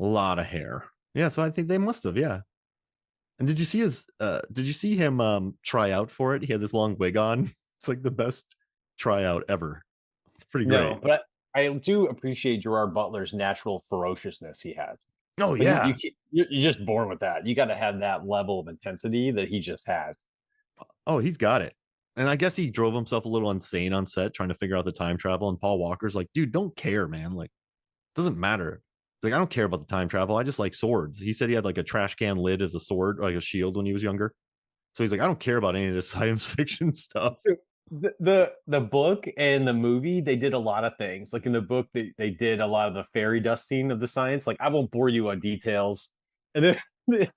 A lot of hair. Yeah, so I think they must have. Yeah. And did you see him try out for it? He had this long wig on. It's like the best tryout ever. It's pretty great. No, but I do appreciate Gerard Butler's natural ferociousness he has. Oh Like yeah. you're just born with that. You got to have that level of intensity that he just has. Oh, he's got it. And I guess he drove himself a little insane on set trying to figure out the time travel. And Paul Walker's like, dude, don't care, man. Like, it doesn't matter. It's like, I don't care about the time travel. I just like swords. He said he had like a trash can lid as a sword, like a shield when he was younger. So he's like, I don't care about any of this science fiction stuff. The book and the movie, they did a lot of things. Like in the book, they did a lot of the fairy dusting of the science. Like I won't bore you on details. And then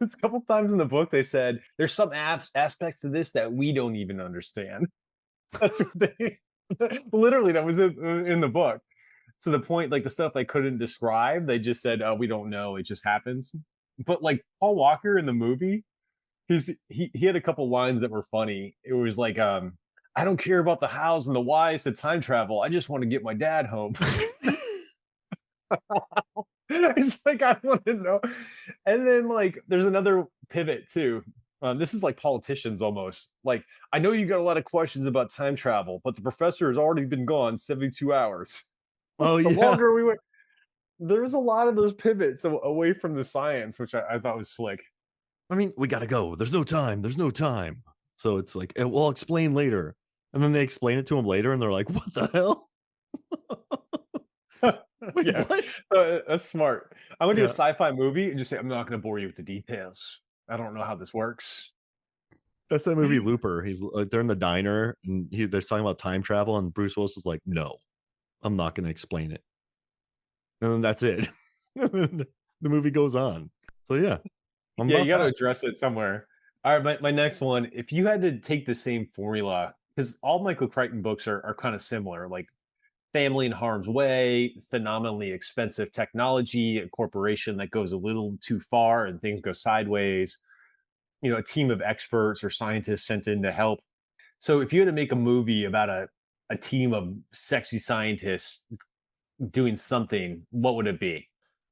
a couple times in the book, they said there's some aspects to this that we don't even understand. That's what they literally that was in the book. To the point, like the stuff they couldn't describe, they just said, "Oh, we don't know. It just happens." But like Paul Walker in the movie, he had a couple lines that were funny. It was like, "I don't care about the hows and the whys to time travel. I just want to get my dad home." It's like I want to know. And then like there's another pivot too. This is like politicians almost. Like I know you got a lot of questions about time travel, but the professor has already been gone 72 hours. Oh The yeah. longer we went, there's a lot of those pivots away from the science, which I thought was slick. I mean, we gotta go. There's no time. There's no time. So it's like, "Well, I'll explain later." And then they explain it to him later, and they're like, "What the hell? Wait, Yeah, what?" that's smart. I'm gonna do a Yeah, sci-fi movie and just say I'm not gonna bore you with the details. I don't know how this works. that's that movie Looper. He's like, they're in the diner, and they're talking about time travel, and Bruce Willis is like, "No, I'm not gonna explain it." And then that's it. And then the movie goes on. So yeah, I'm Yeah, you about got to that. address it somewhere. All right, my next one. If you had to take the same formula, because all Michael Crichton books are kind of similar, like family in harm's way, phenomenally expensive technology, a corporation that goes a little too far and things go sideways, a team of experts or scientists sent in to help. So if you had to make a movie about a team of sexy scientists doing something, what would it be?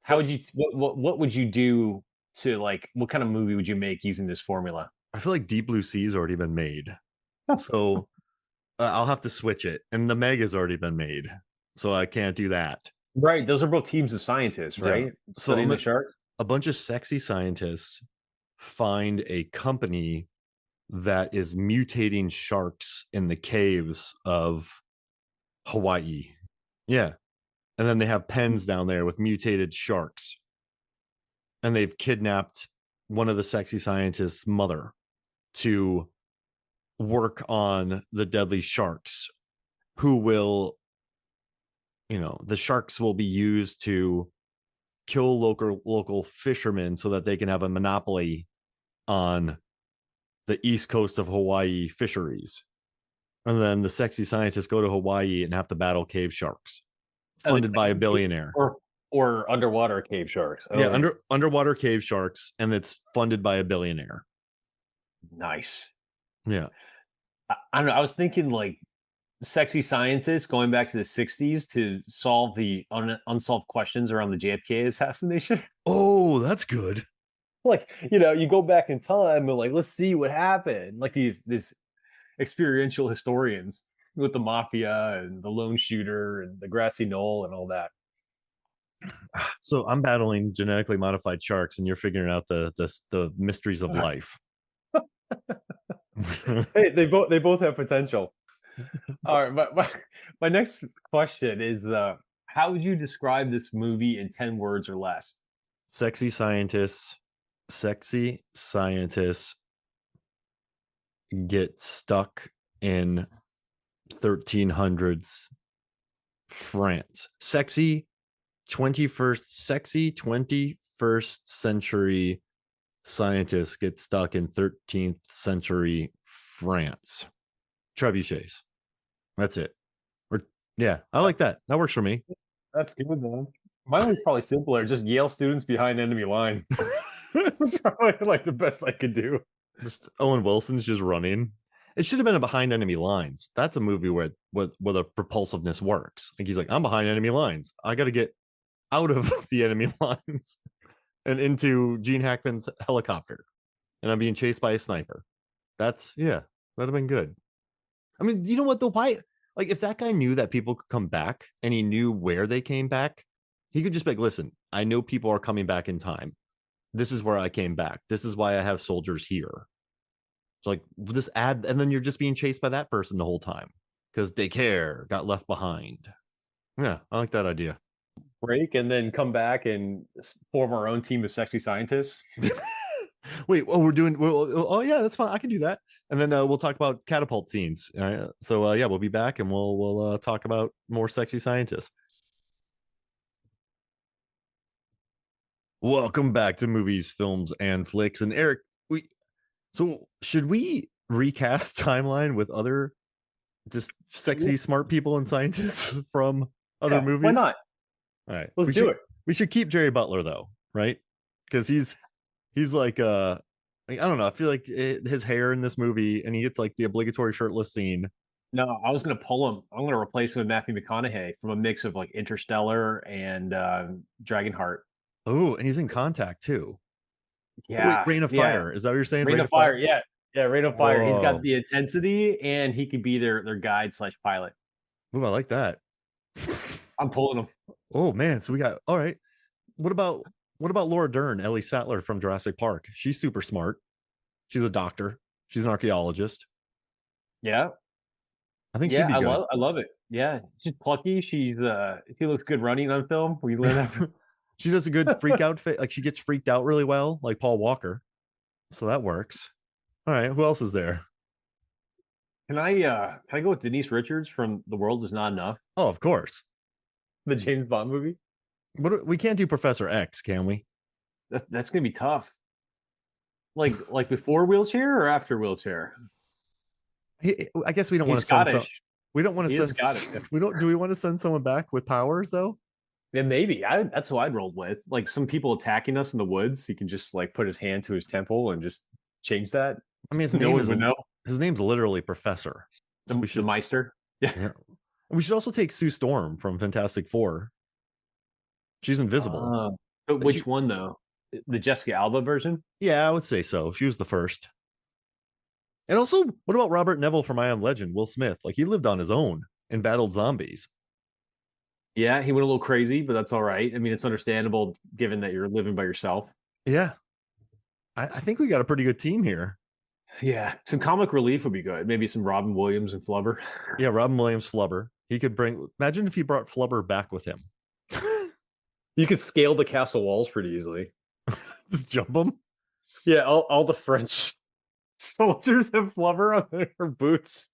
How Well, would you what would you do to like what kind of movie would you make using this formula? I feel like Deep Blue Sea's already been made, so I'll have to switch it. And the Meg has already been made, so I can't do that. Right, those are both teams of scientists, Yeah. right? So Studying the sharks. a bunch of sexy scientists find a company that is mutating sharks in the caves of Hawaii. Yeah. And then they have pens down there with mutated sharks. And they've kidnapped one of the sexy scientists' mother to work on the deadly sharks, who will, the sharks will be used to kill local fishermen so that they can have a monopoly on the east coast of Hawaii fisheries. And then the sexy scientists go to Hawaii and have to battle cave sharks, funded by a billionaire. Or underwater cave sharks. Yeah, Oh, underwater cave sharks, and it's funded by a billionaire. nice. Yeah. I don't know. I was thinking like sexy scientists going back to the 60s to solve the unsolved questions around the JFK assassination. Oh, that's good. Like, you go back in time and like, let's see what happened. Like these experiential historians with the mafia and the lone shooter and the grassy knoll and all that. So I'm battling genetically modified sharks, and you're figuring out the mysteries of life. Hey, they both have potential. All right, my next question is how would you describe this movie in 10 words or less? Sexy scientists get stuck in 1300s France. Sexy 21st century scientists get stuck in 13th century France. Trebuchets. That's it. Yeah, I like that. That works for me. That's good, man. Mine was probably simpler. Just Yale students behind enemy lines. That's probably like the best I could do. Just Owen Wilson's just running. It should have been a behind enemy lines. That's a movie where the propulsiveness works. Like he's like, I'm behind enemy lines. I got to get out of the enemy lines and into Gene Hackman's helicopter, and I'm being chased by a sniper. That'd have been good. I mean, you know what though? Why? Like, if that guy knew that people could come back and he knew where they came back, he could just be like, listen, I know people are coming back in time. This is where I came back. This is why I have soldiers here. So like this ad, and then you're just being chased by that person the whole time because they care, got left behind. Yeah, I like that idea. Break and then come back and form our own team of sexy scientists. Wait, oh yeah, that's fine. I can do that. And then we'll talk about catapult scenes. All right. So yeah, we'll be back and we'll talk about more sexy scientists. Welcome back to Movies, Films, and Flicks. And Eric, should we recast timeline with other just sexy, smart people and scientists from other movies? Why not? All right, Let's do it. We should keep Gerard Butler though, right? Because he's like I don't know. I feel like his hair in this movie, and he gets like the obligatory shirtless scene. No, I was going to pull him. I'm going to replace him with Matthew McConaughey from a mix of like Interstellar and Dragonheart. Oh, and he's in Contact too. Yeah. Wait, Rain of Fire. Is that what you're saying? Rain of Fire. Yeah. Yeah. Rain of Fire. He's got the intensity and he could be their guide / pilot. Ooh, I like that. I'm pulling him. Oh man. So we got, all right. What about Laura Dern, Ellie Sattler from Jurassic Park? She's super smart. She's a doctor. She's an archaeologist. Yeah. I think she'd be good. I love it. Yeah. She's plucky. She looks good running on film. We learn that. She does a good freak out fit. Like she gets freaked out really well, like Paul Walker. So that works. All right. Who else is there? Can I go with Denise Richards from The World Is Not Enough? Oh, of course. The James Bond movie? We can't do Professor X, can we? That's gonna be tough. Like before wheelchair or after wheelchair? I guess we don't want to Scottish. We don't want to He has got it. send. We don't. Do we want to send someone back with powers though? Yeah, maybe. That's what I'd rolled with. Like some people attacking us in the woods, he can just like put his hand to his temple and just change that. I mean, his No name one is would know. his name's literally Professor. So we The should. Meister. Yeah. Yeah. We should also take Sue Storm from Fantastic Four. She's invisible. But You, which one though? The Jessica Alba version? yeah, I would say so. She was the first. And also, what about Robert Neville from I Am Legend? Will Smith, like he lived on his own and battled zombies. Yeah, he went a little crazy, but that's all right. I mean, it's understandable given that you're living by yourself. Yeah, I think we got a pretty good team here. Yeah, some comic relief would be good. Maybe some Robin Williams and Flubber. Yeah, Robin Williams, Flubber. He could bring. Imagine if he brought Flubber back with him. You could scale the castle walls pretty easily. Just jump him. Yeah, all the French soldiers have Flubber on their boots.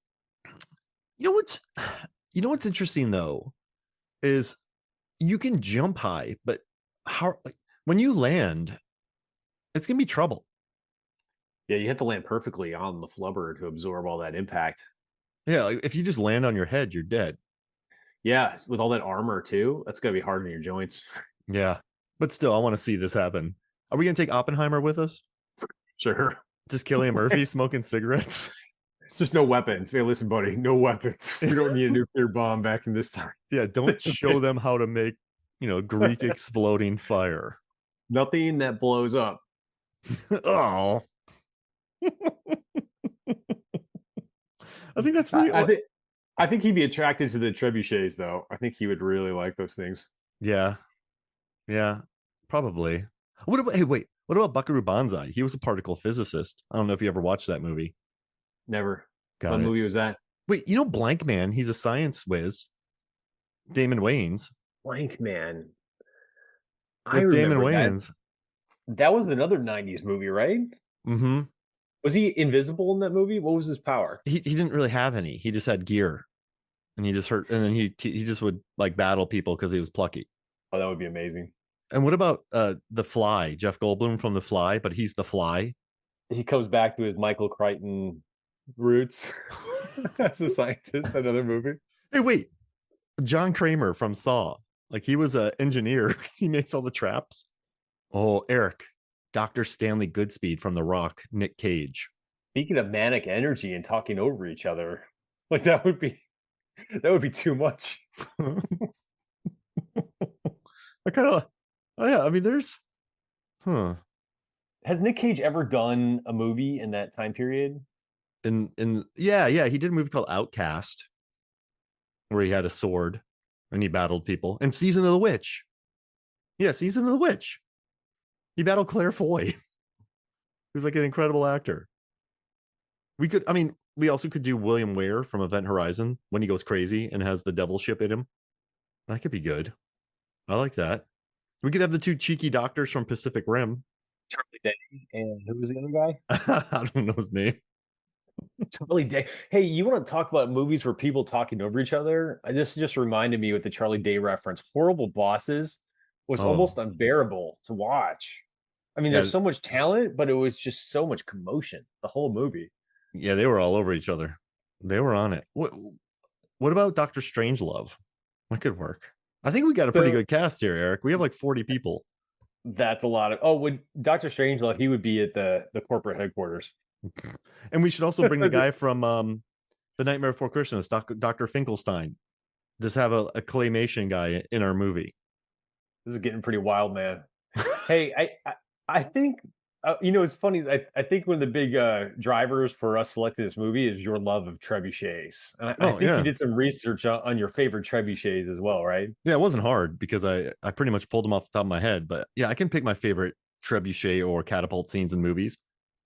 You know what's you know what's interesting though is you can jump high, but how like, when you land, it's gonna be trouble. Yeah, you have to land perfectly on the Flubber to absorb all that impact. Yeah, like if you just land on your head, you're dead. Yeah, with all that armor too, that's gonna be hard on your joints. Yeah, but still, I want to see this happen. Are we gonna take Oppenheimer with us? Sure. Just Cillian Murphy smoking cigarettes? Just no weapons. Hey, listen, buddy, no weapons. We don't need a nuclear bomb back in this time. Yeah, don't show them how to make Greek exploding fire. Nothing that blows up. Oh, I think that's pretty. I think he'd be attracted to the trebuchets, though. I think he would really like those things. Yeah, yeah, probably. What about? Hey, wait. What about Buckaroo Banzai? He was a particle physicist. I don't know if you ever watched that movie. Never. Got What it. movie was that? Wait, Blank Man? He's a science whiz. Damon Wayans. Blank Man. I With Damon remember that. Wayans. That was another 90s movie, right? Mm-hmm. Was he invisible in that movie? What was his power? He didn't really have any. He just had gear, and he just hurt. And then he just would like battle people because he was plucky. Oh, that would be amazing. And what about the Fly? Jeff Goldblum from The Fly, but he's the Fly. He comes back to his Michael Crichton roots as a scientist. Another movie. Hey, wait. John Kramer from Saw. Like he was an engineer. He makes all the traps. Oh, Erik. Dr. Stanley Goodspeed from The Rock. Nick Cage. Speaking of manic energy and talking over each other, like that would be too much. I kind of. Oh yeah. I mean, there's. Huh. Has Nick Cage ever done a movie in that time period? In yeah, he did a movie called Outcast where he had a sword and he battled people. And Season of the Witch. Yeah, Season of the Witch. He battled Claire Foy. He was like an incredible actor. We also could do William Ware from Event Horizon when he goes crazy and has the devil ship in him. That could be good. I like that. We could have the two cheeky doctors from Pacific Rim. Charlie Day and who was the other guy? I don't know his name. Charlie Day. Hey, you want to talk about movies where people talking over each other? This just reminded me with the Charlie Day reference. Horrible Bosses was almost unbearable to watch. I mean, there's so much talent, but it was just so much commotion. The whole movie. Yeah, they were all over each other. They were on it. What about Dr. Strangelove? That could work. I think we got a pretty good cast here, Erik. We have like 40 people. That's a lot of. Would Dr. Strangelove? He would be at the corporate headquarters. And we should also bring the guy from The Nightmare Before Christmas, Dr. Finkelstein. Just have a claymation guy in our movie. This is getting pretty wild, man. Hey, I think it's funny. I think one of the big drivers for us selecting this movie is your love of trebuchets. And I think you did some research on your favorite trebuchets as well, right? Yeah, it wasn't hard because I pretty much pulled them off the top of my head. But yeah, I can pick my favorite trebuchet or catapult scenes in movies.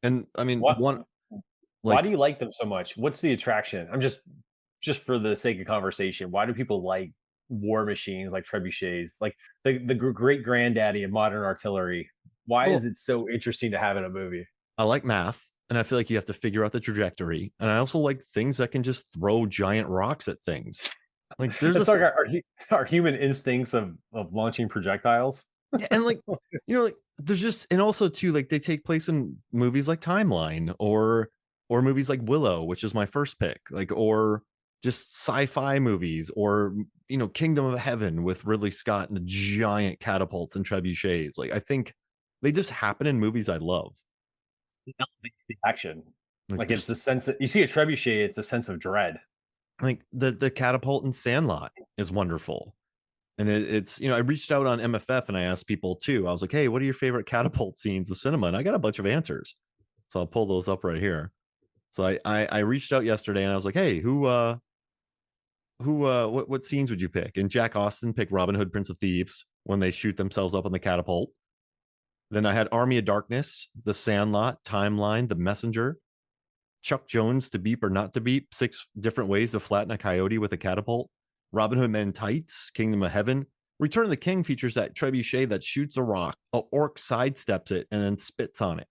And I mean, why do you like them so much? What's the attraction? I'm just for the sake of conversation. Why do people like war machines like trebuchets, like the great granddaddy of modern artillery? Why is it so interesting to have in a movie? I like math, and I feel like you have to figure out the trajectory. And I also like things that can just throw giant rocks at things. Like there's like our human instincts of launching projectiles. Yeah, and like like there's just, and also too, like they take place in movies like Timeline or movies like Willow, which is my first pick, like or just sci-fi movies, or Kingdom of Heaven with Ridley Scott and the giant catapults and trebuchets. Like I think they just happen in movies I love. The action. Like Like it's there's a sense of, you see a trebuchet, it's a sense of dread. like the catapult in Sandlot is wonderful. And it's I reached out on MFF and I asked people too. I was like, hey, what are your favorite catapult scenes of cinema? And I got a bunch of answers. So I'll pull those up right here. So I reached out yesterday and I was like, hey, what scenes would you pick? And Jack Austin picked Robin Hood, Prince of Thieves, when they shoot themselves up on the catapult. Then I had Army of Darkness, The Sandlot, Timeline, The Messenger, Chuck Jones, To Beep or Not to Beep, 6 different ways to flatten a coyote with a catapult. Robin Hood Men in Tights, Kingdom of Heaven. Return of the King features that trebuchet that shoots a rock. A orc sidesteps it and then spits on it.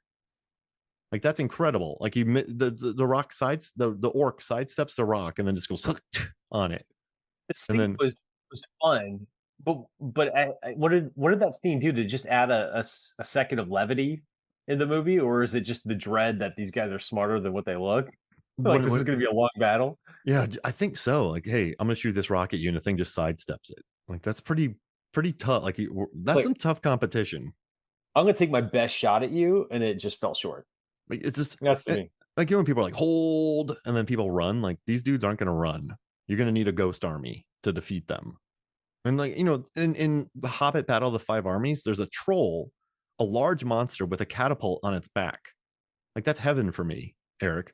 Like that's incredible. Like the rock sides the orc sidesteps the rock and then just goes on it. The And scene then was fun, but what did that scene do? To just add a second of levity in the movie, or is it just the dread that these guys are smarter than what they look? Like this is when going to be a long battle. yeah, I think so. Like, hey, I'm gonna shoot this rocket you, and the thing just sidesteps it. Like that's pretty tough. Like It's that's like some tough competition. I'm going to take my best shot at you, and it just fell short. Like it's just That's to me. like when people are like hold, and then people run. Like these dudes aren't gonna run. You're gonna need a ghost army to defeat them. And like in the Hobbit Battle of the Five Armies, there's a troll, a large monster with a catapult on its back. Like that's heaven for me, Eric.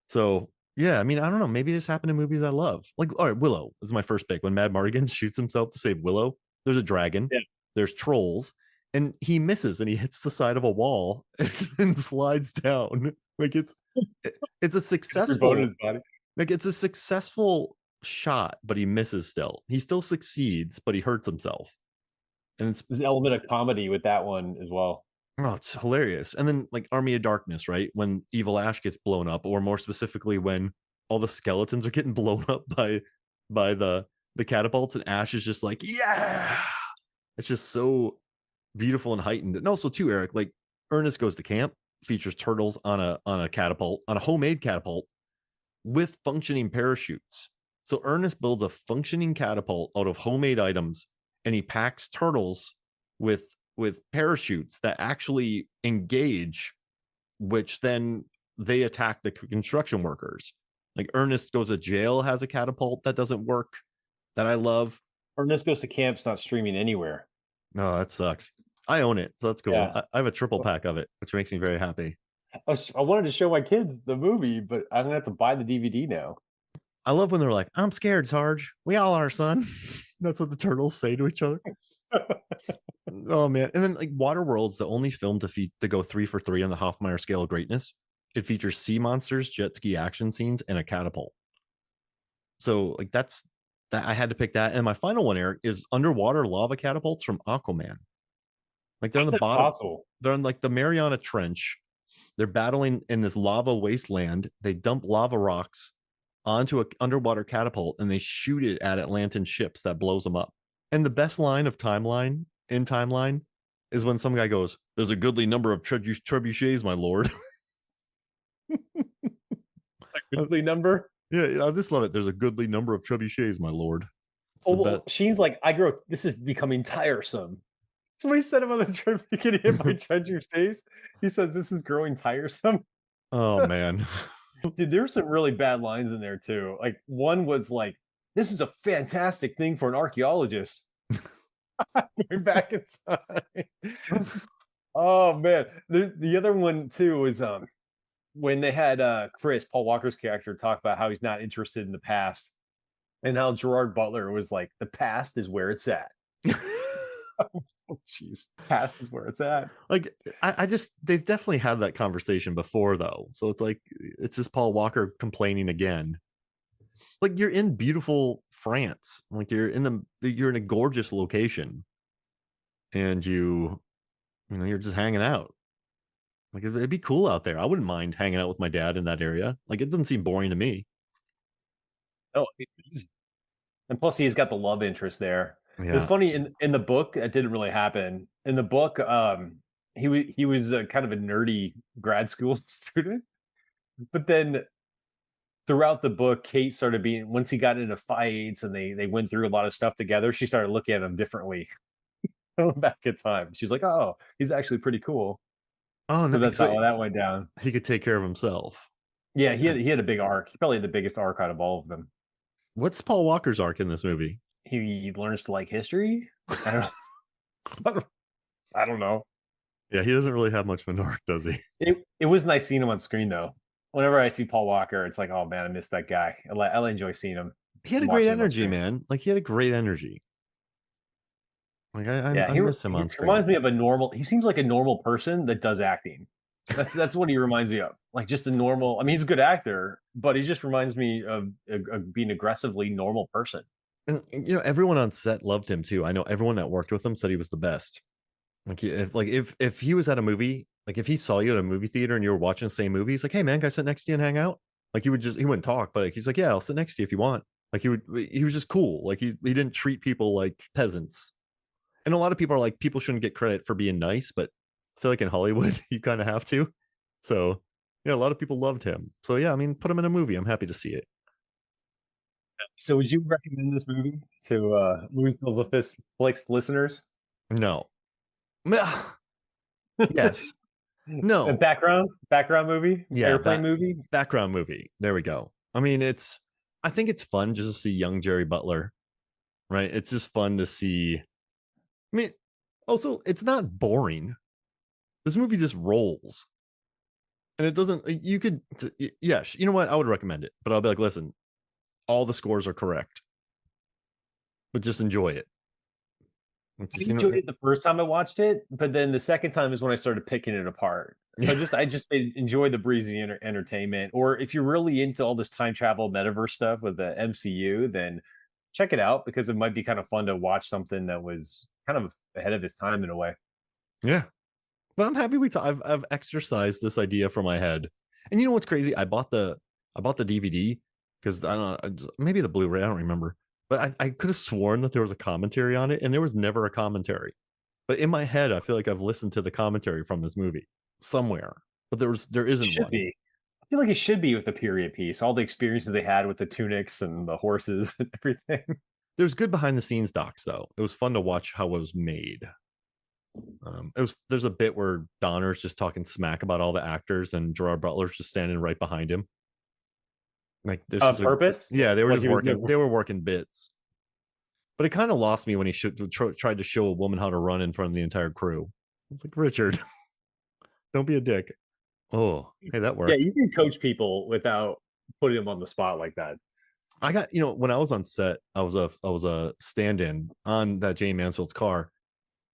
So yeah, I mean, I don't know. Maybe this happened in movies I love. Like, all right, Willow is my first pick. When Mad Mardigan shoots himself to save Willow, there's a dragon, Yeah, there's trolls, and he misses and he hits the side of a wall and slides down. Like it's a every bone in successful his body. like it's a successful shot, but he misses still. He still succeeds, but he hurts himself. And it's There's an element of comedy with that one as well. oh, it's hilarious. And then like Army of Darkness, right? When Evil Ash gets blown up, or more specifically, when all the skeletons are getting blown up by the catapults, and Ash is just like, yeah. It's just so beautiful and heightened. And also too, Eric, like Ernest Goes to Camp features turtles on a catapult, on a homemade catapult with functioning parachutes. So Ernest builds a functioning catapult out of homemade items, and he packs turtles with parachutes that actually engage, which then they attack the construction workers. Like Ernest Goes to Jail has a catapult that doesn't work that I love. Ernest Goes to Camp's not streaming anywhere. No, that sucks. I own it, so that's cool. Yeah. I have a triple pack of it, which makes me very happy. I wanted to show my kids the movie, but I'm gonna have to buy the DVD now. I love when they're like, "I'm scared, Sarge. We all are, son." That's what the turtles say to each other. Oh man! And then like Waterworld's the only film to go 3 for 3 on the Hoffmeyer scale of greatness. It features sea monsters, jet ski action scenes, and a catapult. So like that's that I had to pick that. And my final one, Eric, is underwater lava catapults from Aquaman. Like they're on How's the that bottom, possible? they're in like the Mariana Trench. They're battling in this lava wasteland. They dump lava rocks onto an underwater catapult and they shoot it at Atlantean ships that blows them up. And the best line of Timeline is when some guy goes, "There's a goodly number of trebuchets, my lord." Goodly number. Yeah, I just love it. There's a goodly number of trebuchets, my lord. It's Oh the well, best. Sheen's like, I grow. This is becoming tiresome. Somebody said him on the trip, getting hit by treasure stays. He says this is growing tiresome. Oh man. Dude, there's some really bad lines in there too. Like one was like, "This is a fantastic thing for an archaeologist." Going back in time. Oh man, the other one too is when they had Chris Paul Walker's character talk about how he's not interested in the past, and how Gerard Butler was like, "The past is where it's at." Oh, jeez, past is where it's at. Like I just they've definitely had that conversation before though. So it's like it's just Paul Walker complaining again. Like you're in beautiful France. Like you're in a gorgeous location and you're just hanging out. Like it'd be cool out there. I wouldn't mind hanging out with my dad in that area. Like it doesn't seem boring to me. Oh, and plus he's got the love interest there. It was Yeah. funny in the book that didn't really happen. In the book, he was kind of a nerdy grad school student, but then throughout the book, Kate started being once he got into fights and they went through a lot of stuff together, she started looking at him differently back in time. She's like, "Oh, he's actually pretty cool." Oh So no, that's so how that went down. he could take care of himself. Yeah, Yeah. he had a big arc. He probably had the biggest arc out of all of them. What's Paul Walker's arc in this movie? He learns to like history. I don't I don't know. Yeah, he doesn't really have much of an arc, does he? It was nice seeing him on screen though. Whenever I see Paul Walker, it's like, oh man, I miss that guy. I enjoy seeing him, He had a great watching him on energy, screen. man. Like he had a great energy. Like Yeah, I miss him he on screen. reminds me of a normal. He seems like a normal person that does acting. That's what he reminds me of. Like just a normal. I mean, he's a good actor, but he just reminds me of being aggressively normal person. And, you know, everyone on set loved him too. I know everyone that worked with him said he was the best. If he was at a movie, like if he saw you at a movie theater and you were watching the same movie, he's like, "Hey man, can I sit next to you and hang out?" Like he wouldn't talk, but like, he's like, "Yeah, I'll sit next to you if you want." Like he was just cool. Like he didn't treat people like peasants. And a lot of people are like, people shouldn't get credit for being nice, but I feel like in Hollywood you kind of have to. So yeah, a lot of people loved him. So yeah, I mean, put him in a movie. I'm happy to see it. So, would you recommend this movie to Movie Flicks listeners? No. Yes. A No. background movie, Yeah, airplane movie. background movie. There we go. I mean, I think it's fun just to see young Jerry Butler, right? It's just fun to see. I mean, also, it's not boring. This movie just rolls. And it doesn't, you could, yes, you know what? I would recommend it, but I'll be like, listen, all the scores are correct, but just enjoy it. I Just, enjoyed it the first time I watched it, but then the second time is when I started picking it apart. So yeah, I just enjoy the breezy entertainment. Or if you're really into all this time travel metaverse stuff with the MCU, then check it out because it might be kind of fun to watch something that was kind of ahead of its time in a way. yeah. But I'm happy I've exercised this idea from my head. And you know what's crazy? I bought the DVD because I don't know, maybe the Blu-ray, I don't remember. But I could have sworn that there was a commentary on it, and there was never a commentary. But in my head, I feel like I've listened to the commentary from this movie somewhere, but there isn't Should one. be. I feel like it should be with the period piece. All the experiences they had with the tunics and the horses and everything. There's good behind the scenes docs though. It was fun to watch how it was made. There's a bit where Donner's just talking smack about all the actors, and Gerard Butler's just standing right behind him. Like this On is a purpose? yeah, they were Like just he was working. never They were working bits, but it kind of lost me when he tried to show a woman how to run in front of the entire crew. It's like Richard, don't be a dick. Oh, hey, that Yeah, worked. you can coach people without putting them on the spot like that. I got when I was on set, I was a stand-in on that Jane Mansfield's car,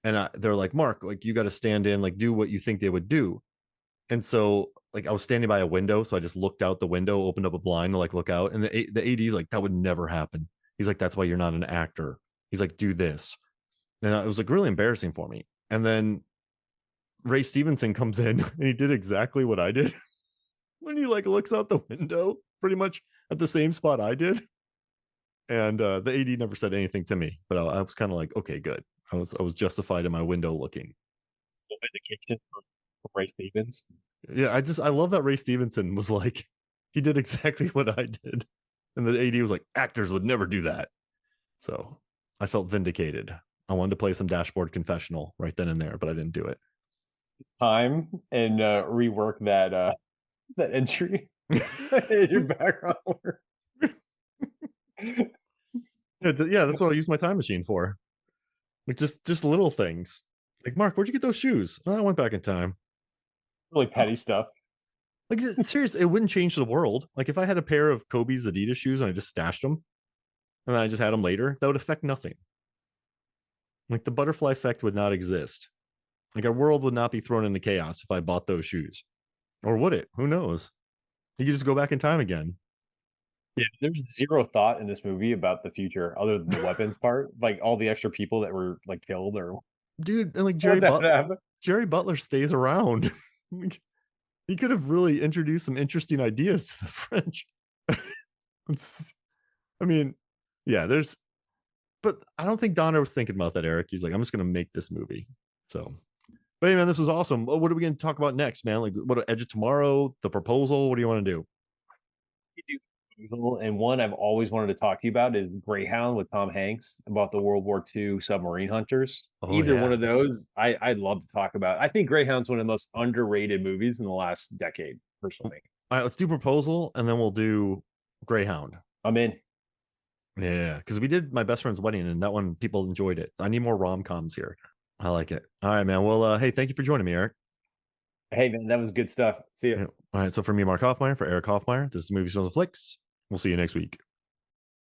and they're like, Mark, like you got to stand in, like do what you think they would do. And so like I was standing by a window, so I just looked out the window, opened up a blind to like look out, and the AD's like, that would never happen. He's like, that's why you're not an actor. He's like, do this, and it was like really embarrassing for me. And then Ray Stevenson comes in, and he did exactly what I did when he like looks out the window, pretty much at the same spot I did. And the AD never said anything to me, but I was kind of like, okay, good. I was justified in my window looking. Vindication from Ray Stevens. Yeah, I love that Ray Stevenson was like, he did exactly what I did. And the AD was like, actors would never do that. So I felt vindicated. I wanted to play some dashboard confessional right then and there, but I didn't do it. Time and rework that entry in your background work. Yeah, that's what I use my time machine for. Like just little things. Like, Mark, where'd you get those shoes? Oh, I went back in time. Really Oh, petty stuff. like seriously, it wouldn't change the world. Like if I had a pair of Kobe's Adidas shoes and I just stashed them and then I just had them later, that would affect nothing. Like the butterfly effect would not exist. Like our world would not be thrown into chaos if I bought those shoes. Or would it? Who knows? You could just go back in time again. Yeah, there's zero thought in this movie about the future other than the weapons part. Like all the extra people that were like killed or Dude, and like what that happened. Jerry Butler stays around. Like, he could have really introduced some interesting ideas to the French. I mean, yeah, but I don't think Donner was thinking about that, Eric. He's like, I'm just gonna make this movie. So, but hey, man, this was awesome. What are we gonna talk about next, man? Like, what Edge of Tomorrow, the proposal? What do you want to do? And one I've always wanted to talk to you about is Greyhound with Tom Hanks about the World War II submarine hunters. Oh Either one yeah. of those, I'd love to talk about. I think Greyhound's one of the most underrated movies in the last decade, All personally. right, let's do Proposal and then we'll do Greyhound. I'm in. Yeah, because we did My Best Friend's Wedding and that one people enjoyed it. I need more rom-coms here. I like it. All right, man. Well, hey, thank you for joining me, Eric. Hey, man, that was good stuff. See you. Yeah. All right, so for me, Mark Hoffmeyer, for Eric Hoffmeyer, this is Movie Stones and Flicks. We'll see you next week.